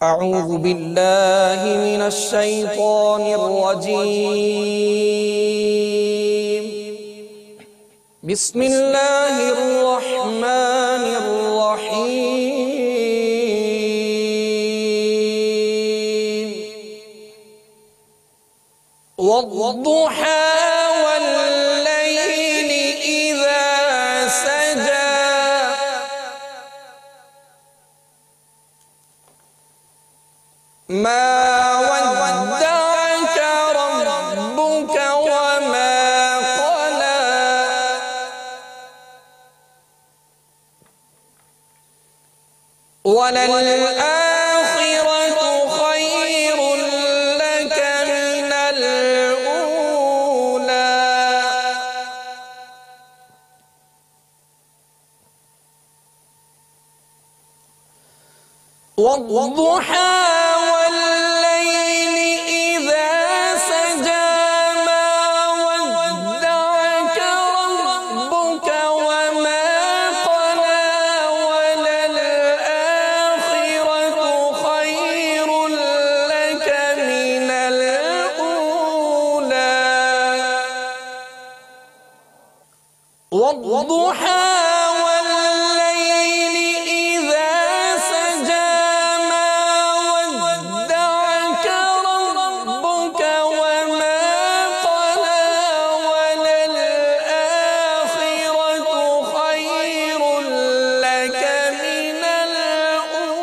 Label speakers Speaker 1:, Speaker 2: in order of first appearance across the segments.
Speaker 1: أعوذ بالله من الشيطان الرجيم. بسم الله الرحمن الرحيم. والضحى والليل إذا سجى ما ودعك ربك وما قلى وللآخرة خير لك من الأولى والضحى والضحى والليل إذا سجى ما ودعك ربك وما قلى وللآخرة خير لك من الأولى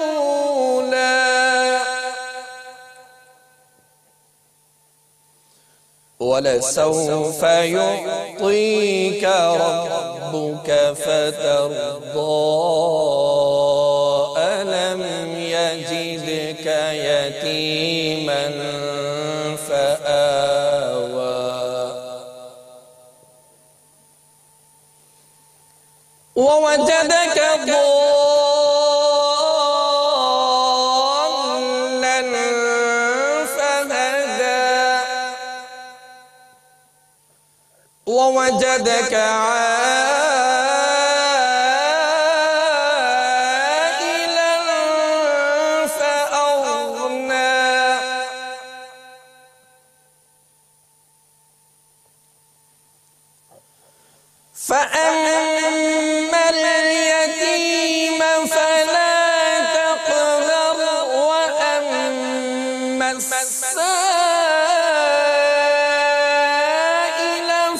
Speaker 1: ولسوف يعطيك ربك فترضى ألم يجدك يتيما فآوى ووجدك ضالا فهدى ووجدك عائلا فأغنى فأما اليتيم فلا تقهر وأما السائل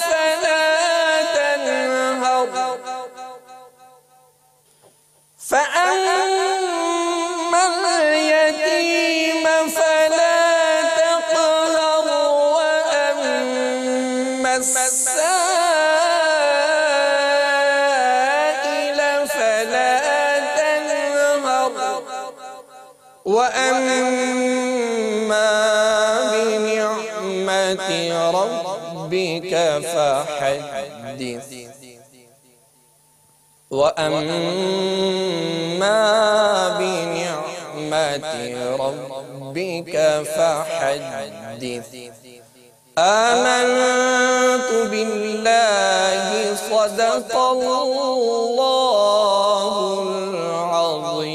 Speaker 1: فلا تنهر فأما اليتيم فلا تقهر وأما السائل فلا تنهر وأما بنعمة ربك فحدث وأما بنعمة ربك فحدث آمنت بالله صدق الله العظيم.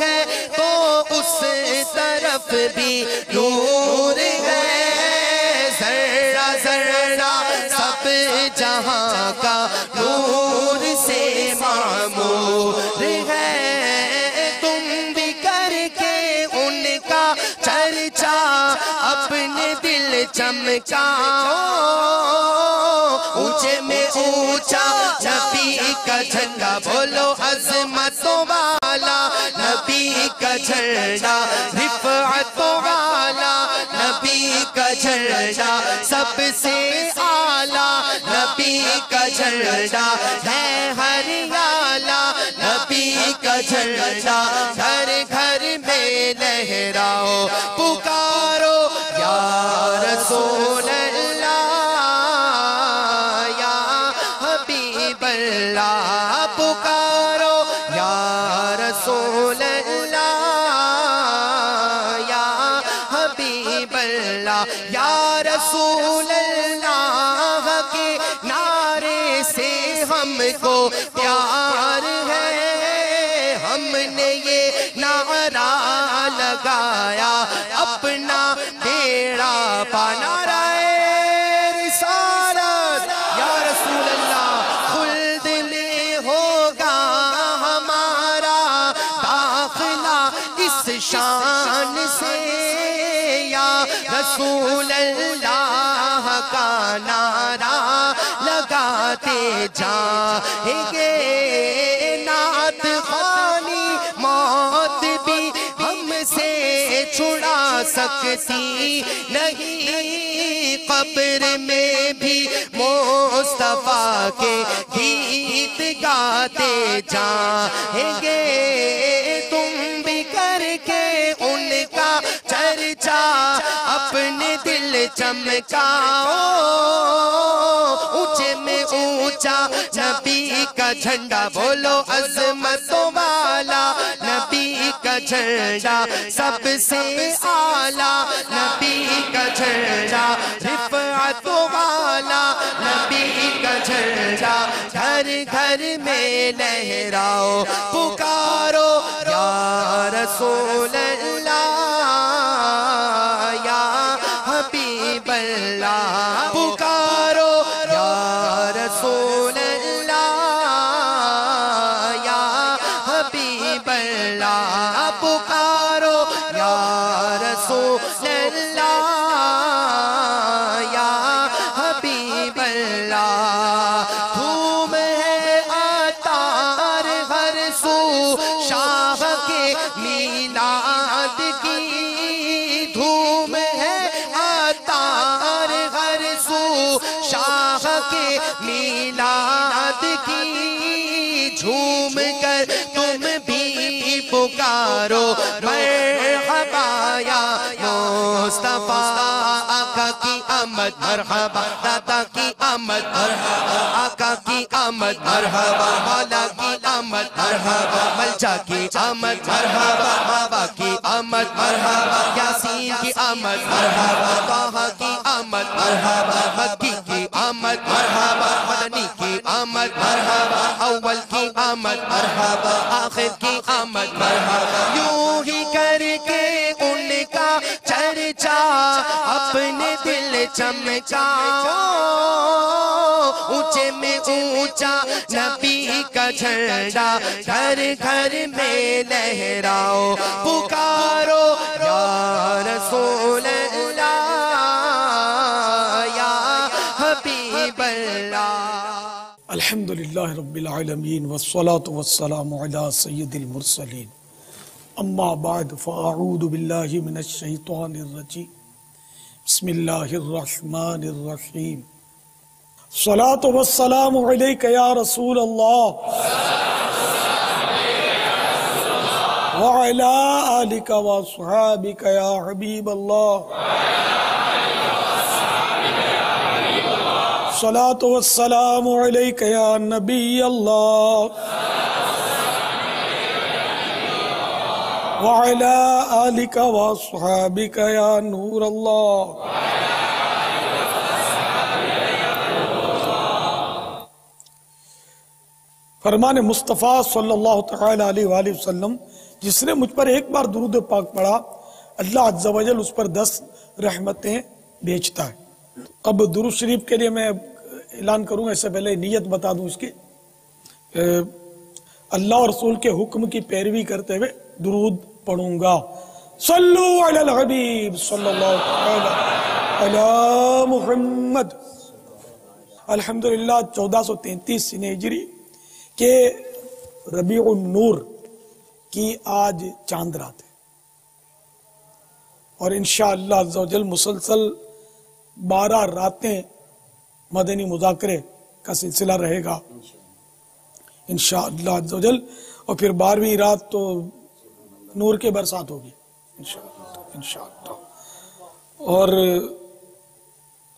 Speaker 2: ہے تو اس طرف بھی نور ہے، ذرہ ذرہ سب جہاں کا نور سے معمور ہے، تم بھی کر کے ان کا چرچا اپنے دل چمکاؤ، اونچے میں اونچا نبی کا جھنڈا، بولو عظمتوں والا نبی کا جھنڈا، رفعتوں والا نبی کا جھنڈا، سب سے اعلیٰ نبی کا جھنڈا ہے، ہریالہ نبی کا جھنڈا، گھر گھر میں لہراؤ، پکارو یا رسول اللہ یا حبیب اللہ، پکارو یا رسول اللہ یا حبیب اللہ، یا رسول اللہ کے نعرے سے ہم کو پیار ہے، ہم نے یہ نعرہ لگایا اپنا بیڑا پانا رسالت، یا رسول اللہ خلد میں ہوگا ہمارا داخلہ اس شان سے، یا رسول اللہ کا نعرہ لگاتے جائیں گے، نعت خوانی موت بھی ہم سے چھڑا سکتی نہیں، قبر میں بھی مصطفیٰ کے گیت گاتے جائیں گے، تم بھی کر کے ان کا چرچا اپنے دل چمکاؤ، اونچے میں اونچا نبی کا جھنڈا، بولو عظمتوں والا نبی کا جھنڈا، سب سے اعلیٰ نبی کا جھنڈا، رفعتوں والا نبی کا جھنڈا، گھر گھر میں لہراؤ، پکارو یا رسول اللہ یا حبیب اللہ، پکارو یا رسول اللہ یا حبیب اللہ، پکارو یا رسول اللہ یا حبیب اللہ، دھوم ہے عطار ہر سو شاہ کے میلاد کی، دھوم ہے عطار ہر سو شاہ کے میلاد کی، جھوم کر تم بھی پکارو مرحبا یا مصطفیٰ، آقا کی آمد مرحبا، دادا کی آمد مرحبا، آقا کی آمد مرحبا، مولا کی آمد مرحبا، ملجا کی آمد مرحبا، بابا کی آمد مرحبا، یاسین کی آمد مرحبا، طه کی آمد مرحبا، مکی کی آمد مرحبا، مدنی کی آمد مرحبا، اول کی آمد مرحبا، آخر کی آمد مرحبا، یوں ہی کر کے ان کا چرچا اپنے دل چمکاؤ، اونچے میں اونچا نبی کا جھنڈا، گھر گھر میں لہراؤ، پکارو یا رسول اللہ یا حبیب اللہ۔
Speaker 3: الحمدللہ رب العالمین والصلاة والسلام علی سید المرسلین، اما بعد فاعوذ باللہ من الشیطان الرجیم، بسم اللہ الرحمن الرحیم، الصلاة والسلام علیک یا رسول اللہ وعلا آلک واصحابک یا حبیب اللہ، الصلاة والسلام علیک یا نبی اللہ وعلا آلک واصحابک یا نور اللہ۔ فرمان مصطفیٰ صلی اللہ تعالی علیہ وآلہ وسلم، جس نے مجھ پر ایک بار درود پاک پڑھا اللہ عز و جل اس پر 10 رحمتیں بھیجتا ہے۔ اب درود شریف کے لیے میں اعلان کروں گا، اس سے پہلے نیت بتا دوں اس کی۔ اللہ اور رسول کے حکم کی پیروی کرتے ہوئے درود پڑھوں گا۔ صلو علی الحبیب صلی اللہ تعالی علی محمد۔ الحمدللہ 1433 ہجری کہ ربیع النور کی آج چاند رات ہے، اور انشاءاللہ عز و جل مسلسل 12 راتیں مدنی مذاکرے کا سلسلہ رہے گا انشاءاللہ عز و جل، اور پھر 12ویں رات تو نور کے برسات ہوگی انشاءاللہ، اور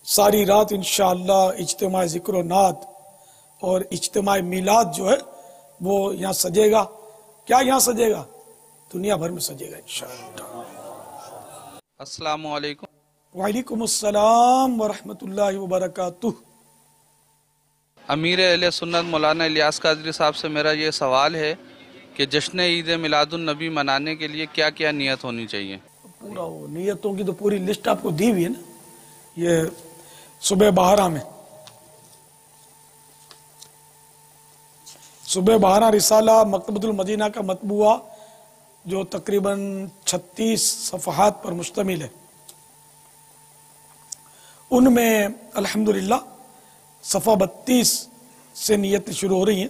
Speaker 3: ساری رات انشاءاللہ اجتماع ذکر و نعت اور اجتماع میلاد جو ہے وہ یہاں سجے گا۔ کیا یہاں سجے گا؟ دنیا بھر میں سجے گا انشاءاللہ۔
Speaker 4: السلام علیکم۔
Speaker 3: وعلیکم السلام ورحمۃ اللہ وبرکاتہ۔
Speaker 4: امیر اہل سنت مولانا الیاس قادری صاحب سے میرا یہ سوال ہے کہ جشن عید میلاد النبی منانے کے لیے کیا کیا نیت ہونی چاہیے؟
Speaker 3: پورا وہ نیتوں کی تو پوری لسٹ آپ کو دی ہوئی ہے نا، یہ صبح بہارا میں، صبح بہارا رسالہ مکتبۃ المدینہ کا مطبوعہ جو تقریباً 36 صفحات پر مشتمل ہے، ان میں الحمدللہ صفحہ 32 سے نیت شروع ہو رہی ہیں۔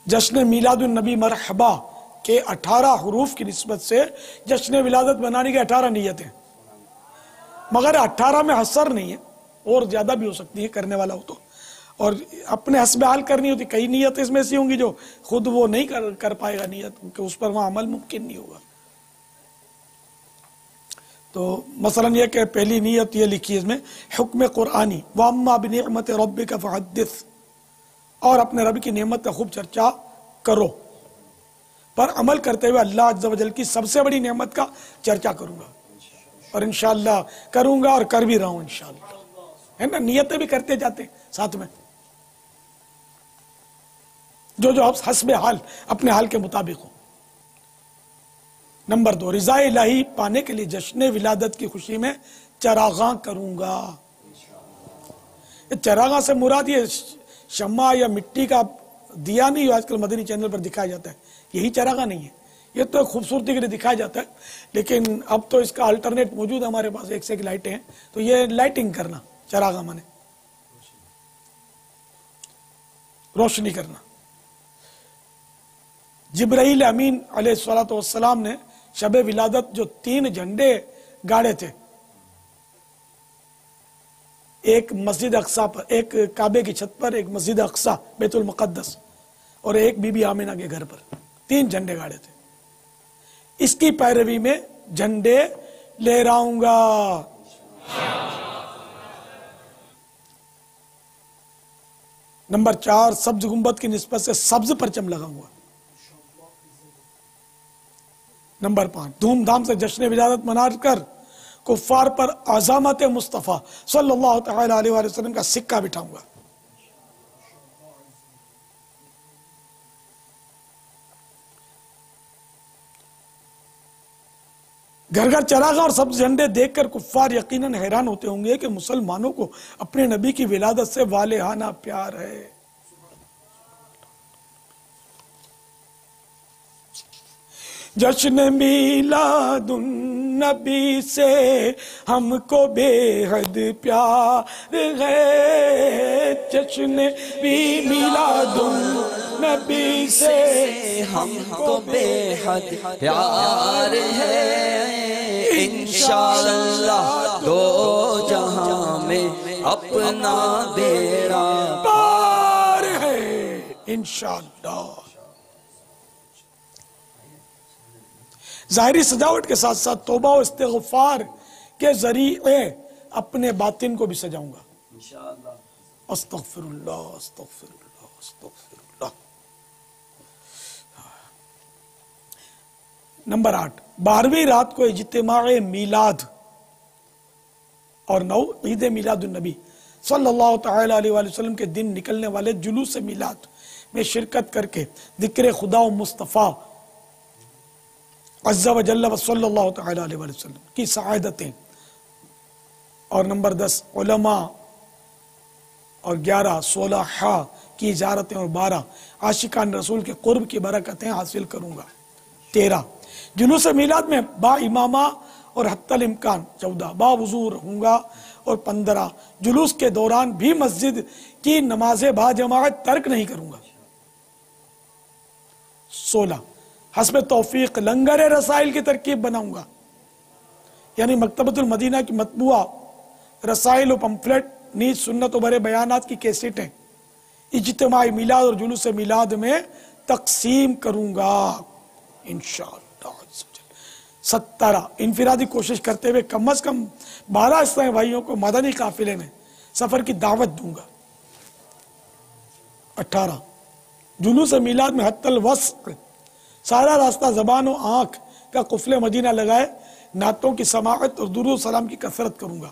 Speaker 3: جشن میلاد النبی مرحبا کے 18 حروف کی نسبت سے جشن ولادت منانے کے 18 نیتیں، مگر 18 میں حصر نہیں ہے، اور زیادہ بھی ہو سکتی ہے کرنے والا ہو تو، اور اپنے حسب حال کرنی ہوتی۔ کئی نیتیں اس میں ایسی ہوں گی جو خود وہ نہیں کر پائے گا نیت، کیونکہ اس پر وہاں عمل ممکن نہیں ہوگا۔ تو مثلا یہ کہ پہلی نیت یہ لکھی اس میں حکم قرآنی وَأَمَّا بِنِعْمَةِ رَبِّكَ فَحَدِّثْ، اور اپنے رب کی نعمت کا خوب چرچا کرو، پر عمل کرتے ہوئے اللہ عز و جل کی سب سے بڑی نعمت کا چرچا کروں گا، اور انشاءاللہ کروں گا اور کر بھی رہا ہوں انشاءاللہ، ہے نا۔ نیتیں بھی کرتے جاتے ہیں ساتھ میں، جو حسب حال اپنے حال کے مطابق ہو۔ نمبر 2، رضا الہی پانے کے لیے جشن ولادت کی خوشی میں چراغاں کروں گا۔ چراغاں سے مراد یہ شمع یا مٹی کا دیا نہیں جو آج کل مدنی چینل پر دکھایا جاتا ہے، یہی چراغاں نہیں ہے، یہ تو خوبصورتی کے لیے دکھایا جاتا ہے، لیکن اب تو اس کا الٹرنیٹ موجود ہے ہمارے پاس، ایک سے ایک لائٹیں ہیں، تو یہ لائٹنگ کرنا، چراغاں مانے روشنی کرنا۔ جبرائیل امین علیہ السلام نے شب ولادت جو 3 جھنڈے گاڑے تھے، ایک مسجد اقصی پر، ایک کعبے کی چھت پر، ایک مسجد اقصی بیت المقدس، اور ایک بی بی آمینہ کے گھر پر 3 جھنڈے گاڑے تھے۔ اس کی پیروی میں جھنڈے لہراؤں گا۔ نمبر 4، سبز گنبد کی نسبت سے سبز پرچم لگاؤں گا۔ نمبر 5، دھوم دھام سے جشن ولادت منا کر کفار پر عظمت مصطفیٰ صلی اللہ تعالی علیہ وآلہ وسلم کا سکہ بٹھاؤں گا۔ گھر گھر چراغاں اور سبز جھنڈے دیکھ کر کفار یقیناً حیران ہوتے ہوں گے کہ مسلمانوں کو اپنے نبی کی ولادت سے والہانہ پیار ہے۔ جشن میلاد النبی سے ہم کو بے حد پیار ہے، جشن میلاد النبی سے
Speaker 2: ہم کو بے حد پیار ہے، انشاءاللہ دو جہاں میں اپنا بیڑا
Speaker 3: پار ہے انشاءاللہ۔ ظاہری سجاوٹ کے ساتھ ساتھ توبہ و استغفار کے ذریعے اپنے باطن کو بھی سجاؤں گا۔ استغفر اللہ استغفر اللہ استغفر اللہ۔ نمبر 8، 12ویں رات کو اجتماع میلاد، اور 9، عید میلاد النبی صلی اللہ تعالی علیہ وآلہ وسلم کے دن نکلنے والے جلوس میلاد میں شرکت کر کے ذکر خدا و مصطفیٰ عز و جل و صلی اللہ تعالی علیہ وسلم کی سعادتیں، اور نمبر 10 علماء، اور 11 صلحاء کی اجارتیں، اور 12 عاشقان رسول کے قرب کی برکتیں حاصل کروں گا۔ 13 جلوس میلاد میں با امامہ اور حتی الامکان 14 با وضو رہوں گا، اور 15 جلوس کے دوران بھی مسجد کی نماز با جماعت ترک نہیں کروں گا۔ 16 حسب توفیق لنگر رسائل کی ترکیب بناؤں گا، یعنی مکتبۃ المدینہ کی مطبوعہ رسائل و پمفلٹ نیز سنت و برے بیانات کی کیسٹیں اجتماعی میلاد اور جلوس میلاد میں تقسیم کروں گا انشاءاللہ۔ 17 انفرادی کوشش کرتے ہوئے کم از کم 12 اسلامی بھائیوں کو مدنی قافلے میں سفر کی دعوت دوں گا۔ 18 جلوس میلاد میں حتی الوصف سارا راستہ زبان و آنکھ کا قفل مدینہ لگائے نعتوں کی سماعت اور درود و سلام کی کثرت کروں گا۔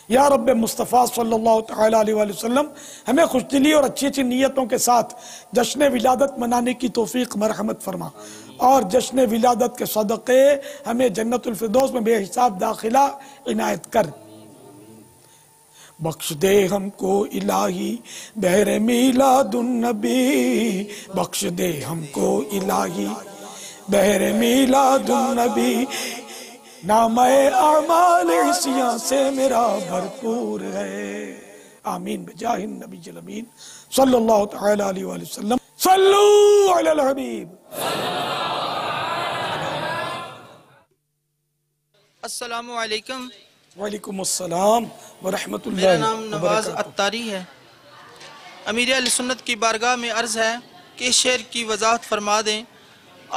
Speaker 3: یا رب مصطفیٰ صلی اللہ تعالی علیہ وآلہ وسلم ہمیں خوش دلی اور اچھی اچھی نیتوں کے ساتھ جشن ولادت منانے کی توفیق مرحمت فرما، اور جشن ولادت کے صدقے ہمیں جنت الفردوس میں بے حساب داخلہ عنایت کر۔ بخش دے ہم کو الہی بہر میلاد النبی، بخش دے ہم کو الہی بہر میلاد النبی، نام اعمال عصیاں سے میرا بھرپور ہے، آمین بجاہ النبی الامین صلی اللہ تعالی علیہ وآلہ وسلم۔ صلو علی الحبیب۔
Speaker 5: السلام علیکم۔
Speaker 3: وعلیکم السلام ورحمۃ اللہ
Speaker 5: میرا نام نواز
Speaker 3: وبرکاتہ۔
Speaker 5: اتاری ہے۔ امیر اہل سنت کی بارگاہ میں عرض ہے کہ اس شعر کی وضاحت فرما دیں۔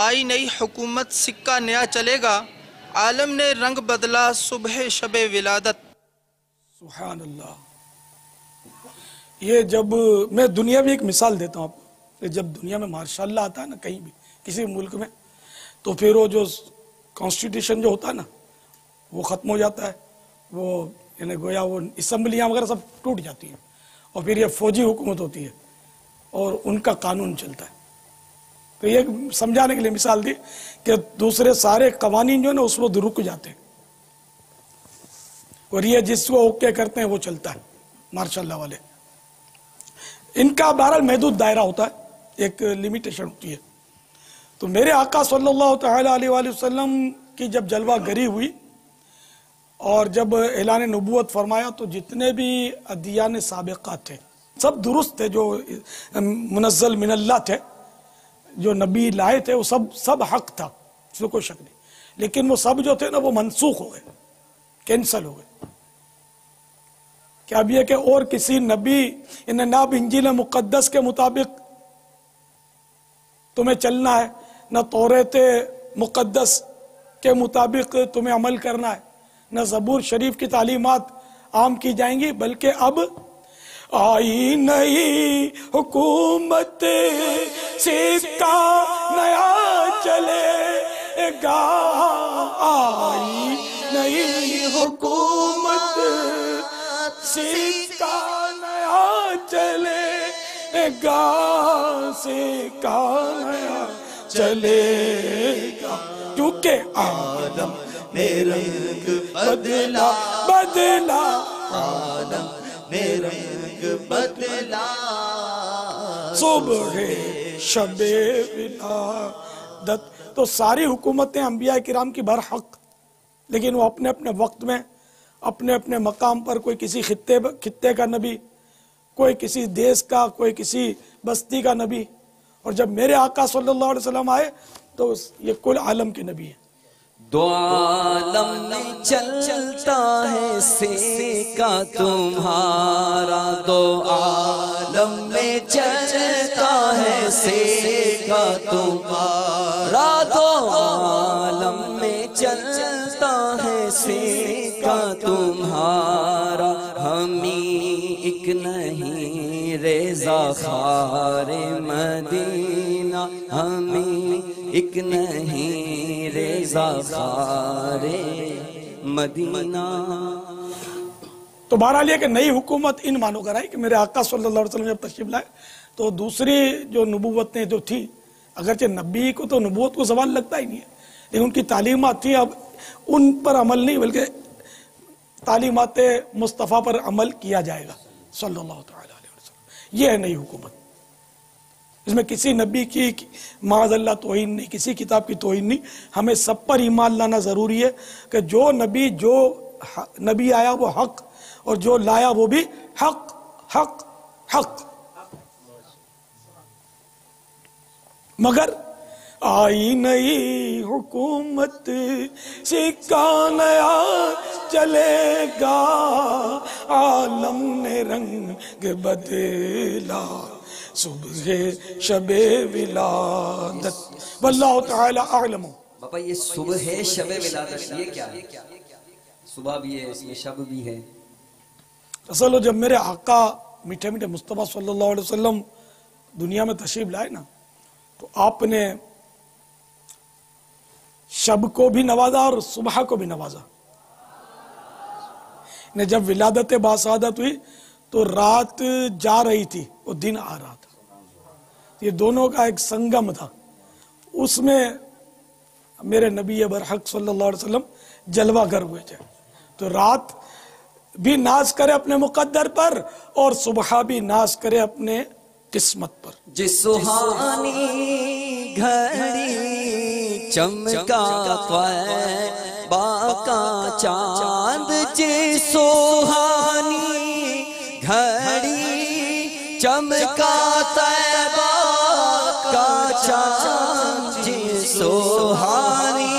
Speaker 5: آئی نئی حکومت سکہ نیا چلے گا، عالم نے رنگ بدلا صبح شب ولادت۔
Speaker 3: سبحان اللہ۔ یہ جب میں دنیا میں ایک مثال دیتا ہوں آپ کو، کہ جب دنیا میں ماشاء اللہ آتا ہے نا کہیں بھی کسی ملک میں، تو پھر وہ جو کانسٹیٹیوشن جو ہوتا ہے نا وہ ختم ہو جاتا ہے، وہ یعنی گویا وہ اسمبلیاں وغیرہ سب ٹوٹ جاتی ہیں، اور پھر یہ فوجی حکومت ہوتی ہے اور ان کا قانون چلتا ہے۔ تو یہ سمجھانے کے لیے مثال دی کہ دوسرے سارے قوانین جو ہے نا اس وقت رک جاتے ہیں، اور یہ جس کو اوکے کرتے ہیں وہ چلتا ہے، ماشاء اللہ والے۔ ان کا بہرحال محدود دائرہ ہوتا ہے، ایک لمیٹیشن ہوتی ہے۔ تو میرے آقا صلی اللہ تعالی علیہ وآلہ وسلم کی جب جلوہ گری ہوئی اور جب اعلان نبوت فرمایا، تو جتنے بھی ادیان سابقہ تھے سب درست تھے، جو منزل من اللہ تھے، جو نبی لائے تھے، وہ سب حق تھا، اس میں کوئی شک نہیں، لیکن وہ سب جو تھے نا وہ منسوخ ہو گئے، کینسل ہو گئے۔ کہ اب یہ کہ اور کسی نبی ان ناب انجیل مقدس کے مطابق تمہیں چلنا ہے، نہ توریت مقدس کے مطابق تمہیں عمل کرنا ہے، نہ زبور شریف کی تعلیمات عام کی جائیں گی، بلکہ اب آئی نئی حکومت سکہ نیا چلے گا، آئی نئی حکومت سکہ نیا چلے گا، سکہ نیا چلے گا، کیونکہ عالم میں رنگ بدلا بدلا، عالم میں رنگ بدلا صبح شب ولادت۔ تو ساری حکومتیں انبیاء کرام کی برحق، لیکن وہ اپنے اپنے وقت میں اپنے اپنے مقام پر، کوئی کسی خطے کا نبی، کوئی کسی دیس کا، کوئی کسی بستی کا نبی، اور جب میرے آقا صلی اللہ علیہ وسلم آئے تو یہ کل عالم کے نبی ہیں۔
Speaker 2: دو عالم میں چلتا ہے سکہ تمہارا، دو عالم میں چلتا ہے سکہ تمہارا، دو عالم میں چلتا ہے سکہ تمہارا، ہمیں ایک نہیں رضا خار مدینہ، ہمیں ایک نہیں رضا خار مدینہ۔
Speaker 3: تو بہرحال یہ کہ نئی حکومت ان معنوں کر آئی کہ میرے آقا صلی اللہ علیہ وسلم جب تشریف لائے تو دوسری جو نبوتیں جو تھی، اگرچہ نبی کو تو نبوت کو سوال لگتا ہی نہیں ہے، لیکن ان کی تعلیمات تھی، اب ان پر عمل نہیں بلکہ تعلیمات مصطفیٰ پر عمل کیا جائے گا صلی اللہ تعالی علیہ وسلم. یہ ہے نئی حکومت. اس میں کسی نبی کی معاذ اللہ توہین نہیں، کسی کتاب کی توہین نہیں. ہمیں سب پر ایمان لانا ضروری ہے کہ جو نبی آیا وہ حق، اور جو لایا وہ بھی حق حق حق. مگر آئی نئی حکومت سکہ نیا چلے گا، عالم نے رنگ بدلا صبح شب ولادت واللہ تعالی اعلم.
Speaker 2: باپا یہ صبح شب ولادت یہ کیا ہے؟ صبح بھی ہے اس میں، شب بھی ہے.
Speaker 3: اصل جب میرے آقا میٹھے میٹھے مصطفیٰ صلی اللہ علیہ وسلم دنیا میں تشریف لائے نا، تو آپ نے شب کو بھی نوازا اور صبح کو بھی نوازا. جب ولادت باسعادت ہوئی تو رات جا رہی تھی اور دن آ رہا تھا. یہ دونوں کا ایک سنگم تھا. اس میں میرے نبی برحق صلی اللہ علیہ وسلم جلوہ گر ہوئے تھے. تو رات بھی ناز کرے اپنے مقدر پر اور صبح بھی ناز کرے اپنے قسمت پر.
Speaker 2: جس سہانی گھڑی چمکا طیبہ کا چاند، جس سہانی گھڑی چمکا طیبہ کا چاند، جس سہانی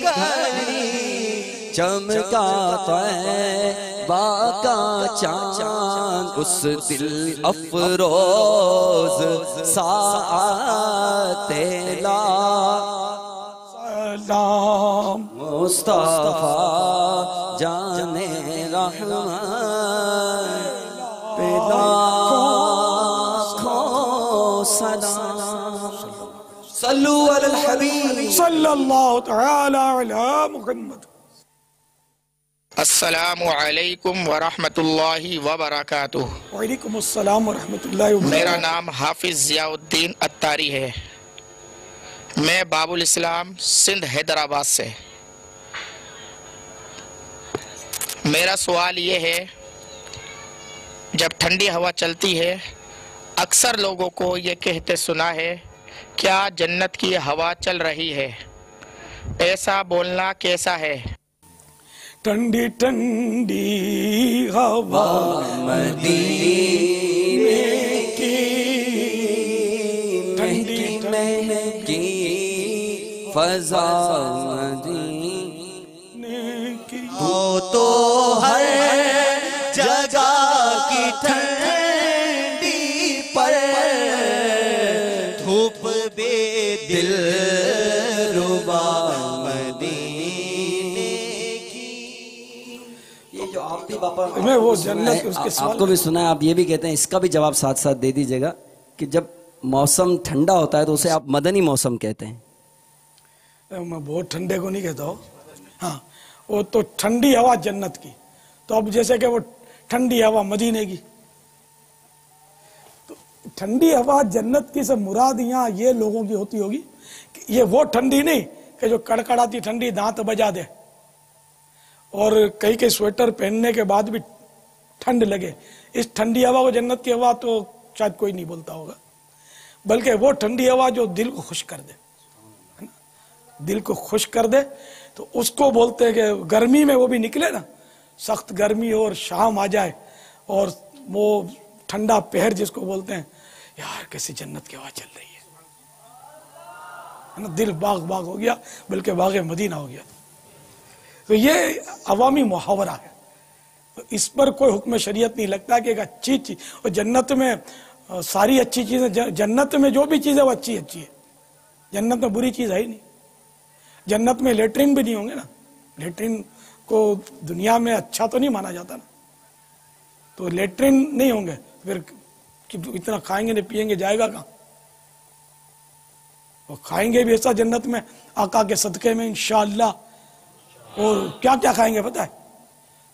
Speaker 2: گھڑی چمکا طیبہ کا چاند، اس دل افروز ساعت لا
Speaker 3: سلام
Speaker 2: مصطفیٰ جان رحمت پیدا کھو سلام. صلو علی الحبیب
Speaker 3: صلی اللہ تعالی علی محمد.
Speaker 6: السلام علیکم ورحمۃ اللہ وبرکاتہ.
Speaker 3: وعلیکم السلام ورحمۃ اللہ وبرکاتہ.
Speaker 6: میرا نام حافظ ضیاء الدین اتاری ہے. میں باب الاسلام سندھ حیدرآباد سے. میرا سوال یہ ہے، جب ٹھنڈی ہوا چلتی ہے اکثر لوگوں کو یہ کہتے سنا ہے کیا جنت کی ہوا چل رہی ہے، ایسا بولنا کیسا ہے؟
Speaker 3: ٹھنڈی ٹھنڈی ہوا
Speaker 2: مدینے کی، ٹھنڈی مہکی فضا مدینے کی، وہ تو ہر جگہ کی ٹھنڈی پر دھوپ بے دل ربا مدینے کی. یہ جو آپ بھی باپا
Speaker 3: میں وہ جنت اس کے
Speaker 2: آپ
Speaker 3: سوال
Speaker 2: کو بھی سنا ہے، آپ یہ بھی کہتے ہیں، اس کا بھی جواب ساتھ ساتھ دے دیجئے گا کہ جب موسم ٹھنڈا ہوتا ہے تو اسے آپ مدنی موسم کہتے ہیں.
Speaker 3: میں بہت ٹھنڈے کو نہیں کہتا ہوں. ہاں وہ تو ٹھنڈی ہوا جنت کی. تو اب جیسے کہ وہ ٹھنڈی ہوا مدینے کی، تو ٹھنڈی ہوا جنت کی سے مراد یہاں یہ لوگوں کی ہوتی ہوگی کہ یہ وہ ٹھنڈی نہیں کہ جو کڑکڑاتی ٹھنڈی دانت بجا دے اور کئی کئی سویٹر پہننے کے بعد بھی ٹھنڈ لگے. اس ٹھنڈی ہوا کو جنت کی ہوا تو شاید کوئی نہیں بولتا ہوگا، بلکہ وہ ٹھنڈی ہوا جو دل کو خوش کر دے، دل کو خوش کر دے، تو اس کو بولتے ہیں کہ گرمی میں وہ بھی نکلے نا، سخت گرمی اور شام آ جائے اور وہ ٹھنڈا پہر جس کو بولتے ہیں، یار کیسی جنت کی ہوا چل رہی ہے نا، دل باغ باغ ہو گیا، بلکہ باغ مدینہ ہو گیا. تو یہ عوامی محاورہ ہے. تو اس پر کوئی حکم شریعت نہیں لگتا کہ ایک اچھی چیز، اور جنت میں ساری اچھی چیزیں، جنت میں جو بھی چیز ہے وہ اچھی ہے. جنت میں بری چیز ہے ہی نہیں. جنت میں لیٹرین بھی نہیں ہوں گے نا. لیٹرین کو دنیا میں اچھا تو نہیں مانا جاتا نا، تو لیٹرین نہیں ہوں گے پھر اتنا کھائیں گے نہیں پیئیں گے جائے گا کہاں؟ وہ کھائیں گے بھی ایسا جنت میں آقا کے صدقے میں انشاءاللہ. اور کیا کیا کھائیں گے پتہ ہے؟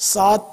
Speaker 3: 7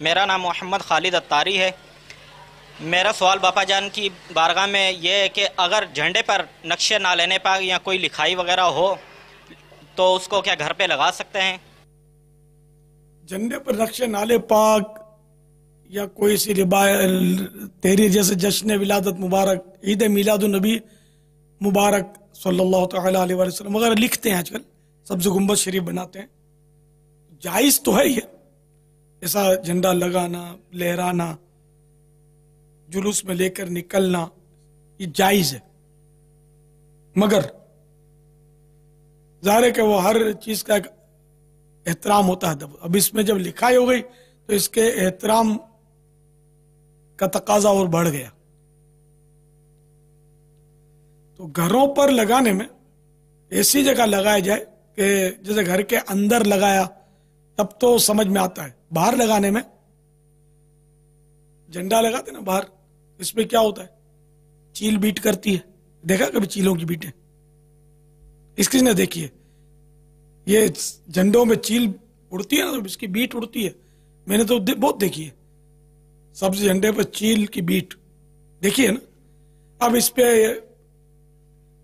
Speaker 7: میرا نام محمد خالد اتاری ہے۔ میرا سوال باپا جان کی بارگاہ میں یہ ہے کہ اگر جھنڈے پر نقش نالین پاک یا کوئی لکھائی وغیرہ ہو تو اس کو کیا گھر پہ لگا سکتے ہیں؟
Speaker 3: جھنڈے پر نقش نالے پاک یا کوئی سی تحریر جیسے جشن ولادت مبارک، عید میلاد النبی مبارک صلی اللہ تعالیٰ علیہ وسلم وغیرہ لکھتے ہیں آج کل، سبز گنبد شریف بناتے ہیں، جائز تو ہے یہ، ایسا جھنڈا لگانا، لہرانا، جلوس میں لے کر نکلنا، یہ جائز ہے، مگر ظاہر ہے کہ وہ ہر چیز کا ایک احترام ہوتا ہے۔ اب اس میں جب لکھائی ہو گئی تو اس کے احترام کا تقاضا اور بڑھ گیا، تو گھروں پر لگانے میں ایسی جگہ لگایا جائے کہ جیسے گھر کے اندر لگایا تب تو سمجھ میں آتا ہے، باہر لگانے میں جھنڈا لگاتے نا باہر، اس میں کیا ہوتا ہے، چیل بیٹ کرتی ہے، دیکھا کبھی چیلوں کی بیٹیں؟ اس کس نے دیکھی ہے؟ یہ جھنڈوں میں چیل اڑتی ہے نا، اس کی بیٹ اڑتی ہے، میں نے تو بہت دیکھی ہے، سبز جھنڈے پر چیل کی بیٹ دیکھی ہے نا۔ اب اس پہ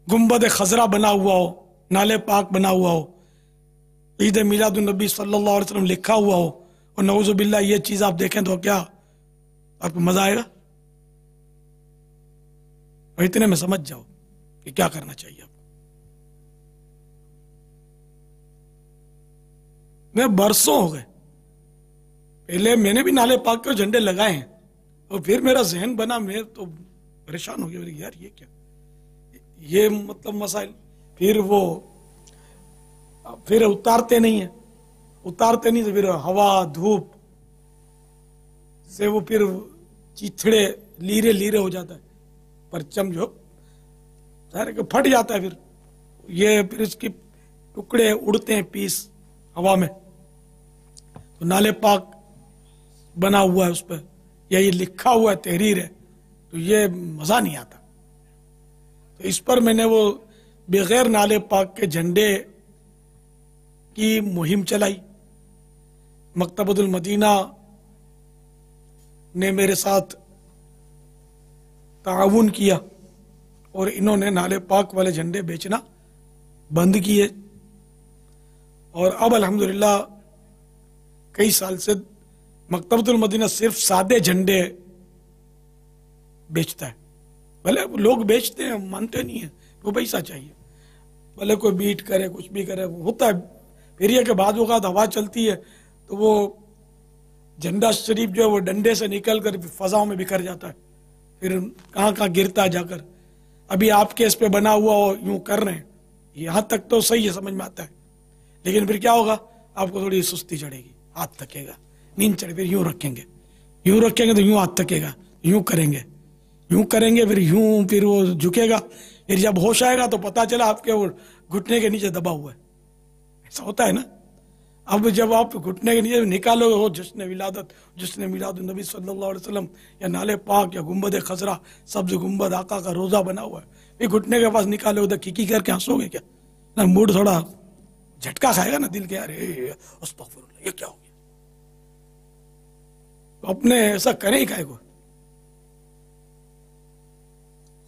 Speaker 3: گنبد خضرا بنا ہوا ہو، نالے پاک بنا ہوا ہو، عید میلاد النبی صلی اللہ علیہ وسلم لکھا ہوا ہو، اور نعوذ باللہ یہ چیز آپ دیکھیں تو کیا آپ کو مزہ آئے گا؟ اور اتنے میں سمجھ جاؤ کہ کیا کرنا چاہیے آپ کو۔ میں برسوں ہو گئے، پہلے میں نے بھی نالے پاک کے جھنڈے لگائے ہیں، اور پھر میرا ذہن بنا، میں تو پریشان ہو گیا، یار یہ کیا، یہ مطلب مسائل، پھر اتارتے نہیں تو پھر ہوا دھوپ سے وہ پھر چیتھڑے لیرے ہو جاتا ہے، پرچم جو ظاہر ہے کہ پھٹ جاتا ہے، پھر اس کی ٹکڑے اڑتے ہیں پیس ہوا میں، تو نالے پاک بنا ہوا ہے اس پہ یا یہ لکھا ہوا ہے، تحریر ہے، تو یہ مزہ نہیں آتا۔ تو اس پر میں نے وہ بغیر نالے پاک کے جھنڈے کی مہم چلائی، مکتبۃ المدینہ نے میرے ساتھ تعاون کیا اور انہوں نے نالے پاک والے جھنڈے بیچنا بند کیے، اور اب الحمدللہ کئی سال سے مکتبۃ المدینہ صرف سادے جھنڈے بیچتا ہے، بھلے لوگ بیچتے ہیں مانتے نہیں ہیں، وہ پیسہ چاہیے، بھلے کوئی بیٹ کرے کچھ بھی کرے، ہوتا ہے۔ پھر یہ کہ بعض اوقات ہوا چلتی ہے تو وہ جھنڈا شریف جو ہے وہ ڈنڈے سے نکل کر فضاؤں میں بکھر جاتا ہے، پھر کہاں گرتا ہے جا کر۔ ابھی آپ کے اس پہ بنا ہوا ہو، یوں کر رہے ہیں، یہاں تک تو صحیح ہے، سمجھ میں آتا ہے، لیکن پھر کیا ہوگا، آپ کو تھوڑی سستی چڑھے گی، ہاتھ تھکے گا، نیند چڑھے، پھر یوں رکھیں گے تو یوں ہاتھ تھکے گا، یوں کریں گے پھر وہ جھکے گا، پھر جب ہوش آئے گا تو پتا چلا آپ کے وہ گھٹنے کے نیچے دبا ہوا ہے، ایسا ہوتا ہے نا۔ اب جب آپ گھٹنے کے نیچے نکالو گے، وہ جشن ولادت، جشن میلاد النبی صلی اللہ علیہ وسلم یا نالے پاک یا گنبد خضرا، سبز گنبد آقا کا روزہ بنا ہوا ہے، پھر گھٹنے کے پاس نکالو ادھر کیکی کر کے ہنسو گے کیا؟ نا موڈ تھوڑا جھٹکا کھائے گا نا دل کے، ارے استغفر اللہ، یہ کیا ہو گیا؟ تو اپنے ایسا کریں ہی کائے کو،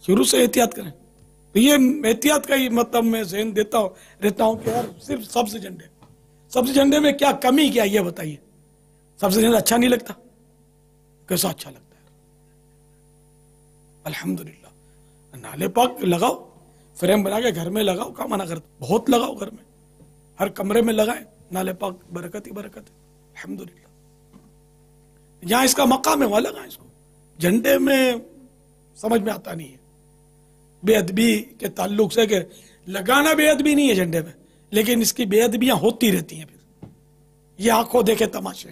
Speaker 3: شروع سے احتیاط کریں۔ تو یہ احتیاط کا ہی مطلب میں ذہن رہتا ہوں کہ یار صرف سبز جھنڈے میں کیا کمی کیا، یہ بتائیے۔ سبز جھنڈا اچھا نہیں لگتا؟ کیسا اچھا لگتا ہے؟ الحمدللہ، نالے پاک لگاؤ، فریم بنا کے گھر میں لگاؤ، کیا منع کرتا؟ بہت لگاؤ، گھر میں ہر کمرے میں لگائیں نالے پاک، برکت ہی برکت ہے، الحمدللہ۔ جہاں اس کا مقام ہے وہاں لگائیں اس کو، جھنڈے میں سمجھ میں آتا نہیں ہے، بے ادبی کے تعلق سے، کہ لگانا بے ادبی نہیں ہے جھنڈے میں، لیکن اس کی بے ادبیاں ہوتی رہتی ہیں، پھر یہ آنکھوں دیکھے تماشے،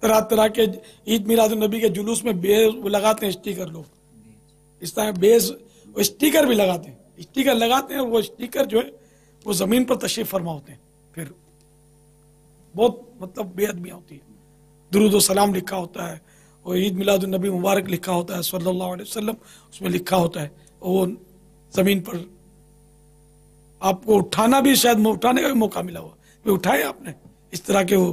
Speaker 3: طرح طرح کے عید میلاد النبی کے جلوس میں بیز لگاتے ہیں، اسٹیکر، لوگ اس طرح بیز اسٹیکر بھی لگاتے ہیں، اسٹیکر لگاتے ہیں، وہ اسٹیکر جو ہے وہ زمین پر تشریف فرما ہوتے ہیں، پھر بہت مطلب بے ادبیاں ہوتی ہیں، درود و سلام لکھا ہوتا ہے، اور عید میلاد النبی مبارک لکھا ہوتا ہے صلی اللہ علیہ وسلم، اس میں لکھا ہوتا ہے، وہ زمین پر آپ کو اٹھانا بھی، شاید اٹھانے کا بھی موقع ملا ہوا، پھر اٹھائے آپ نے، اس طرح کے وہ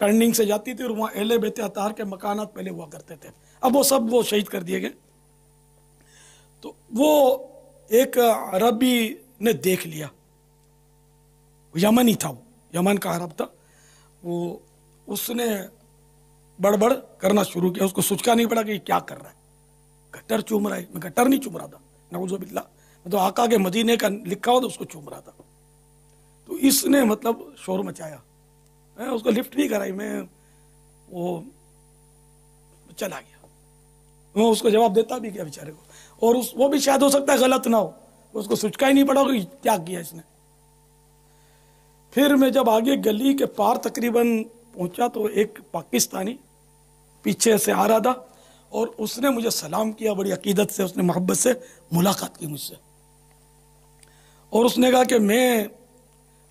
Speaker 3: ٹرننگ سے جاتی تھی اور وہاں اہل بیت اطہار کے مکانات پہلے ہوا کرتے تھے. اب وہ سب وہ شہید کر دیے گئے. تو وہ ایک عربی نے دیکھ لیا, یمنی تھا, وہ یمن کا عرب تھا. وہ اس نے بڑبڑ کرنا شروع کیا. اس کو سوچنا نہیں پڑا کہ یہ کیا کر رہا ہے, گٹر چوم رہا ہے. میں گٹر نہیں چوم رہا تھا, نعوذ باللہ, میں تو آقا کے مدینے کا لکھا ہوا تھا اس کو چوم رہا تھا. تو اس نے مطلب شور مچایا, میں اس کو لفٹ بھی کرائی, میں وہ چلا گیا. میں اس کو جواب دیتا بھی کیا بیچارے کو, اور وہ بھی شاید ہو سکتا ہے غلط نہ ہو, اس کو سوچا ہی نہیں پڑا کہ کیا کیا اس نے. پھر میں جب آگے گلی کے پار تقریباً پہنچا تو ایک پاکستانی پیچھے سے آ رہا تھا, اور اس نے مجھے سلام کیا بڑی عقیدت سے. اس نے محبت سے ملاقات کی مجھ سے, اور اس نے کہا کہ میں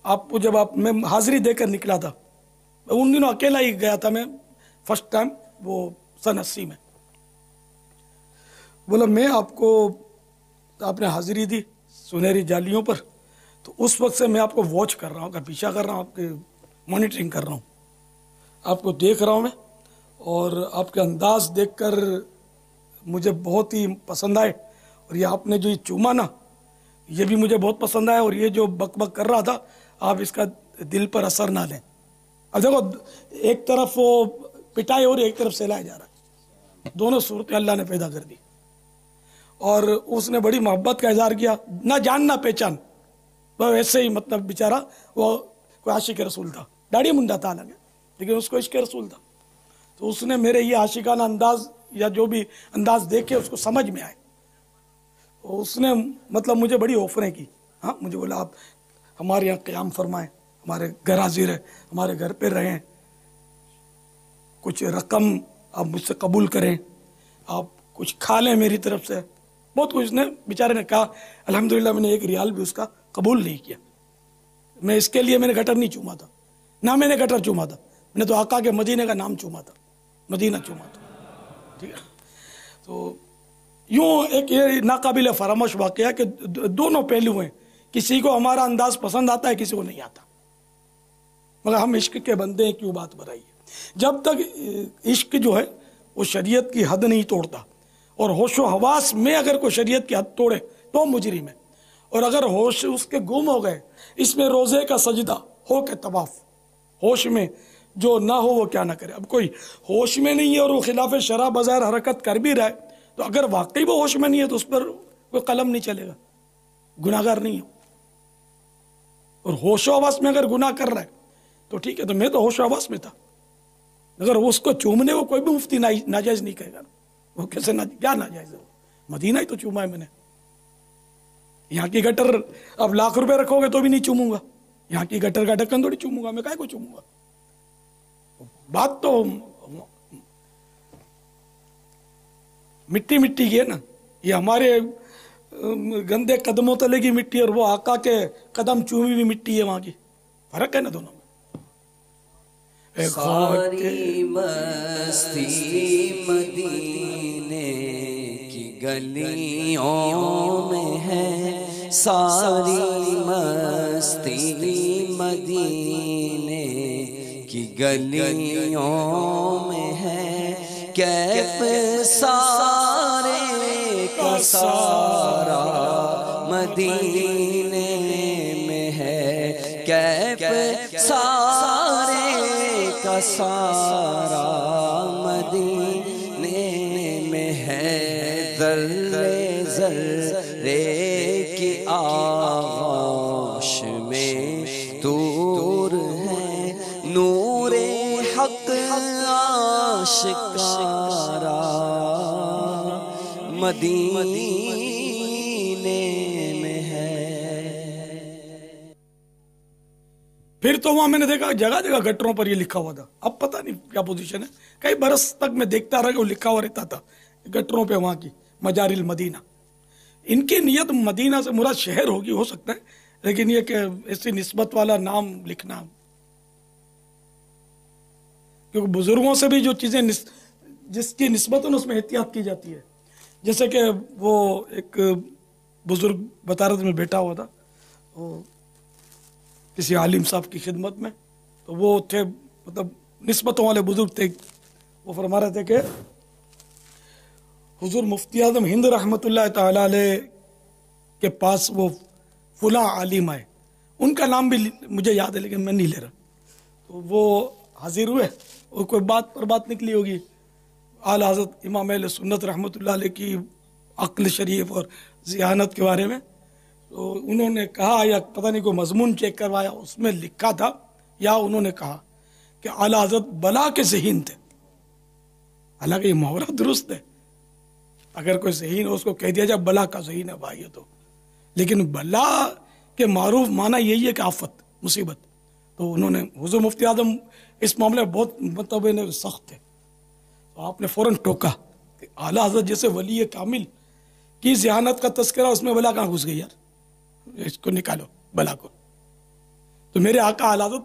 Speaker 3: آپ کو میں حاضری دے کر نکلا تھا. ان دنوں اکیلا ہی گیا تھا میں فرسٹ ٹائم, وہ سن 80 میں. بولا میں آپ نے حاضری دی سنہری جالیوں پر, تو اس وقت سے میں آپ کو واچ کر رہا ہوں, کا پیچھا کر رہا ہوں, آپ کے مانیٹرنگ کر رہا ہوں, آپ کو دیکھ رہا ہوں میں. اور آپ کے انداز دیکھ کر مجھے بہت ہی پسند آئے, اور یہ آپ نے جو یہ چوما نا, یہ بھی مجھے بہت پسند آیا. اور یہ جو بک بک کر رہا تھا, آپ اس کا دل پر اثر نہ لیں. اب دیکھو, ایک طرف وہ پٹائی اور ایک طرف سہلایا جا رہا ہے, دونوں صورتیں اللہ نے پیدا کر دی. اور اس نے بڑی محبت کا اظہار کیا, نہ جان نہ پہچان, وہ ایسے ہی مطلب بیچارہ وہ کوئی عاشق رسول تھا, داڑھی منڈا تھا حالانکہ, لیکن اس کو عشق رسول تھا. تو اس نے میرے یہ عاشقانہ انداز یا جو بھی انداز دیکھے اس کو سمجھ میں آئے. اس نے مطلب مجھے بڑی آفریں کی. ہاں, مجھے بولا آپ ہمارے یہاں قیام فرمائیں, ہمارے گھر حاضر ہے, ہمارے گھر پہ رہیں, کچھ رقم آپ مجھ سے قبول کریں, آپ کچھ کھا لیں میری طرف سے. بہت کچھ نے بیچارے نے کہا. الحمدللہ میں نے ایک ریال بھی اس کا قبول نہیں کیا. میں اس کے لیے میں نے گٹر نہیں چوما تھا, نہ میں نے گٹر چوما تھا, میں نے تو آقا کے مدینے کا نام چوما تھا, مدینہ چوما تھا. ٹھیک ہے, تو یوں ایک یہ ناقابل فراموش واقعہ کہ دونوں پہلو ہیں. کسی کو ہمارا انداز پسند آتا ہے, کسی کو نہیں آتا, مگر ہم عشق کے بندے ہیں, کیوں بات بنائی ہے. جب تک عشق جو ہے وہ شریعت کی حد نہیں توڑتا, اور ہوش و حواس میں اگر کوئی شریعت کی حد توڑے تو مجرم ہے. اور اگر ہوش اس کے گم ہو گئے, اس میں روزے کا سجدہ ہو کے طواف, ہوش میں جو نہ ہو وہ کیا نہ کرے. اب کوئی ہوش میں نہیں ہے اور وہ خلاف شرع بظاہر حرکت کر بھی رہا ہے, تو اگر واقعی وہ ہوش میں نہیں ہے تو اس پر کوئی قلم نہیں چلے گا, گناہگار نہیں ہو. اور ہوش و حواس میں اگر گناہ کر رہا ہے تو ٹھیک ہے, تو میں تو ہوش و حواس میں تھا, اگر اس کو چومنے کو کوئی بھی مفتی ناجائز نہیں کہے گا. وہ کیسے کیا ناجائز ہے, مدینہ ہی تو چوما ہے میں نے. یہاں کی گٹر اب لاکھ روپے رکھو گے تو بھی نہیں چوموں گا, یہاں کی گٹر کا ڈھکن تھوڑی چوموں گا, میں کائے کو چوموں گا. بات تو مٹی مٹی کی ہے نا, یہ ہمارے گندے قدموں تلے کی مٹی اور وہ آقا کے قدم چومی ہوئی مٹی ہے, وہاں کی فرق ہے نا دونوں میں.
Speaker 2: ساری مستی مدینے کی گلیوں میں ہے, ساری مستی مدینے کی گلیوں میں ہے, کیف سارے کا سارا مدینے میں ہے, کیف سارے کا سارا مدینے میں ہے. ذرے ذرے کی آغوش میں تور ہے, نور حق آشکارا مدینے میں ہے.
Speaker 3: پھر تو وہاں میں نے دیکھا جگہ جگہ گٹروں پر یہ لکھا ہوا تھا. اب پتہ نہیں کیا پوزیشن ہے, کئی برس تک میں دیکھتا رہا کہ وہ لکھا ہوا رہتا تھا گٹروں پہ, وہاں کی مجاری المدینہ. ان کی نیت مدینہ سے مراد شہر ہوگی, ہو سکتا ہے, لیکن یہ کہ ایسی نسبت والا نام لکھنا, کیونکہ بزرگوں سے بھی جو چیزیں جس کی نسبت ہے اس میں احتیاط کی جاتی ہے. جیسے کہ وہ ایک بزرگ بطارت میں بیٹھا ہوا تھا, وہ کسی عالم صاحب کی خدمت میں, تو وہ تھے مطلب نسبتوں والے بزرگ تھے، وہ فرما رہے تھے کہ حضور مفتی اعظم ہند رحمۃ اللہ تعالی علیہ کے پاس وہ فلاں عالم آئے، ان کا نام بھی مجھے یاد ہے لیکن میں نہیں لے رہا، تو وہ حاضر ہوئے اور کوئی بات پر بات نکلی ہوگی اعلیٰ حضرت امام اہل سنت رحمۃ اللہ علیہ کی عقل شریف اور ذہانت کے بارے میں، تو انہوں نے کہا یا پتہ نہیں کوئی مضمون چیک کروایا، اس میں لکھا تھا یا انہوں نے کہا کہ اعلیٰ حضرت بلا کے ذہین تھے، حالانکہ یہ محاورہ درست ہے، اگر کوئی ذہین ہو اس کو کہہ دیا جائے بلا کا ذہین ہے بھائی تو، لیکن بلا کے معروف معنی یہی ہے کہ آفت، مصیبت، تو انہوں نے حضور مفتی اعظم اس معاملے میں بہت مطلب سخت تھے، تو آپ نے فوراً ٹوکا کہ اعلیٰ حضرت جیسے ولی کامل کی ذہانت کا تذکرہ، اس میں بلا کہاں گھس گئی یار، اس کو نکالو بلا کو۔ تو میرے آقا اعلیٰ حضرت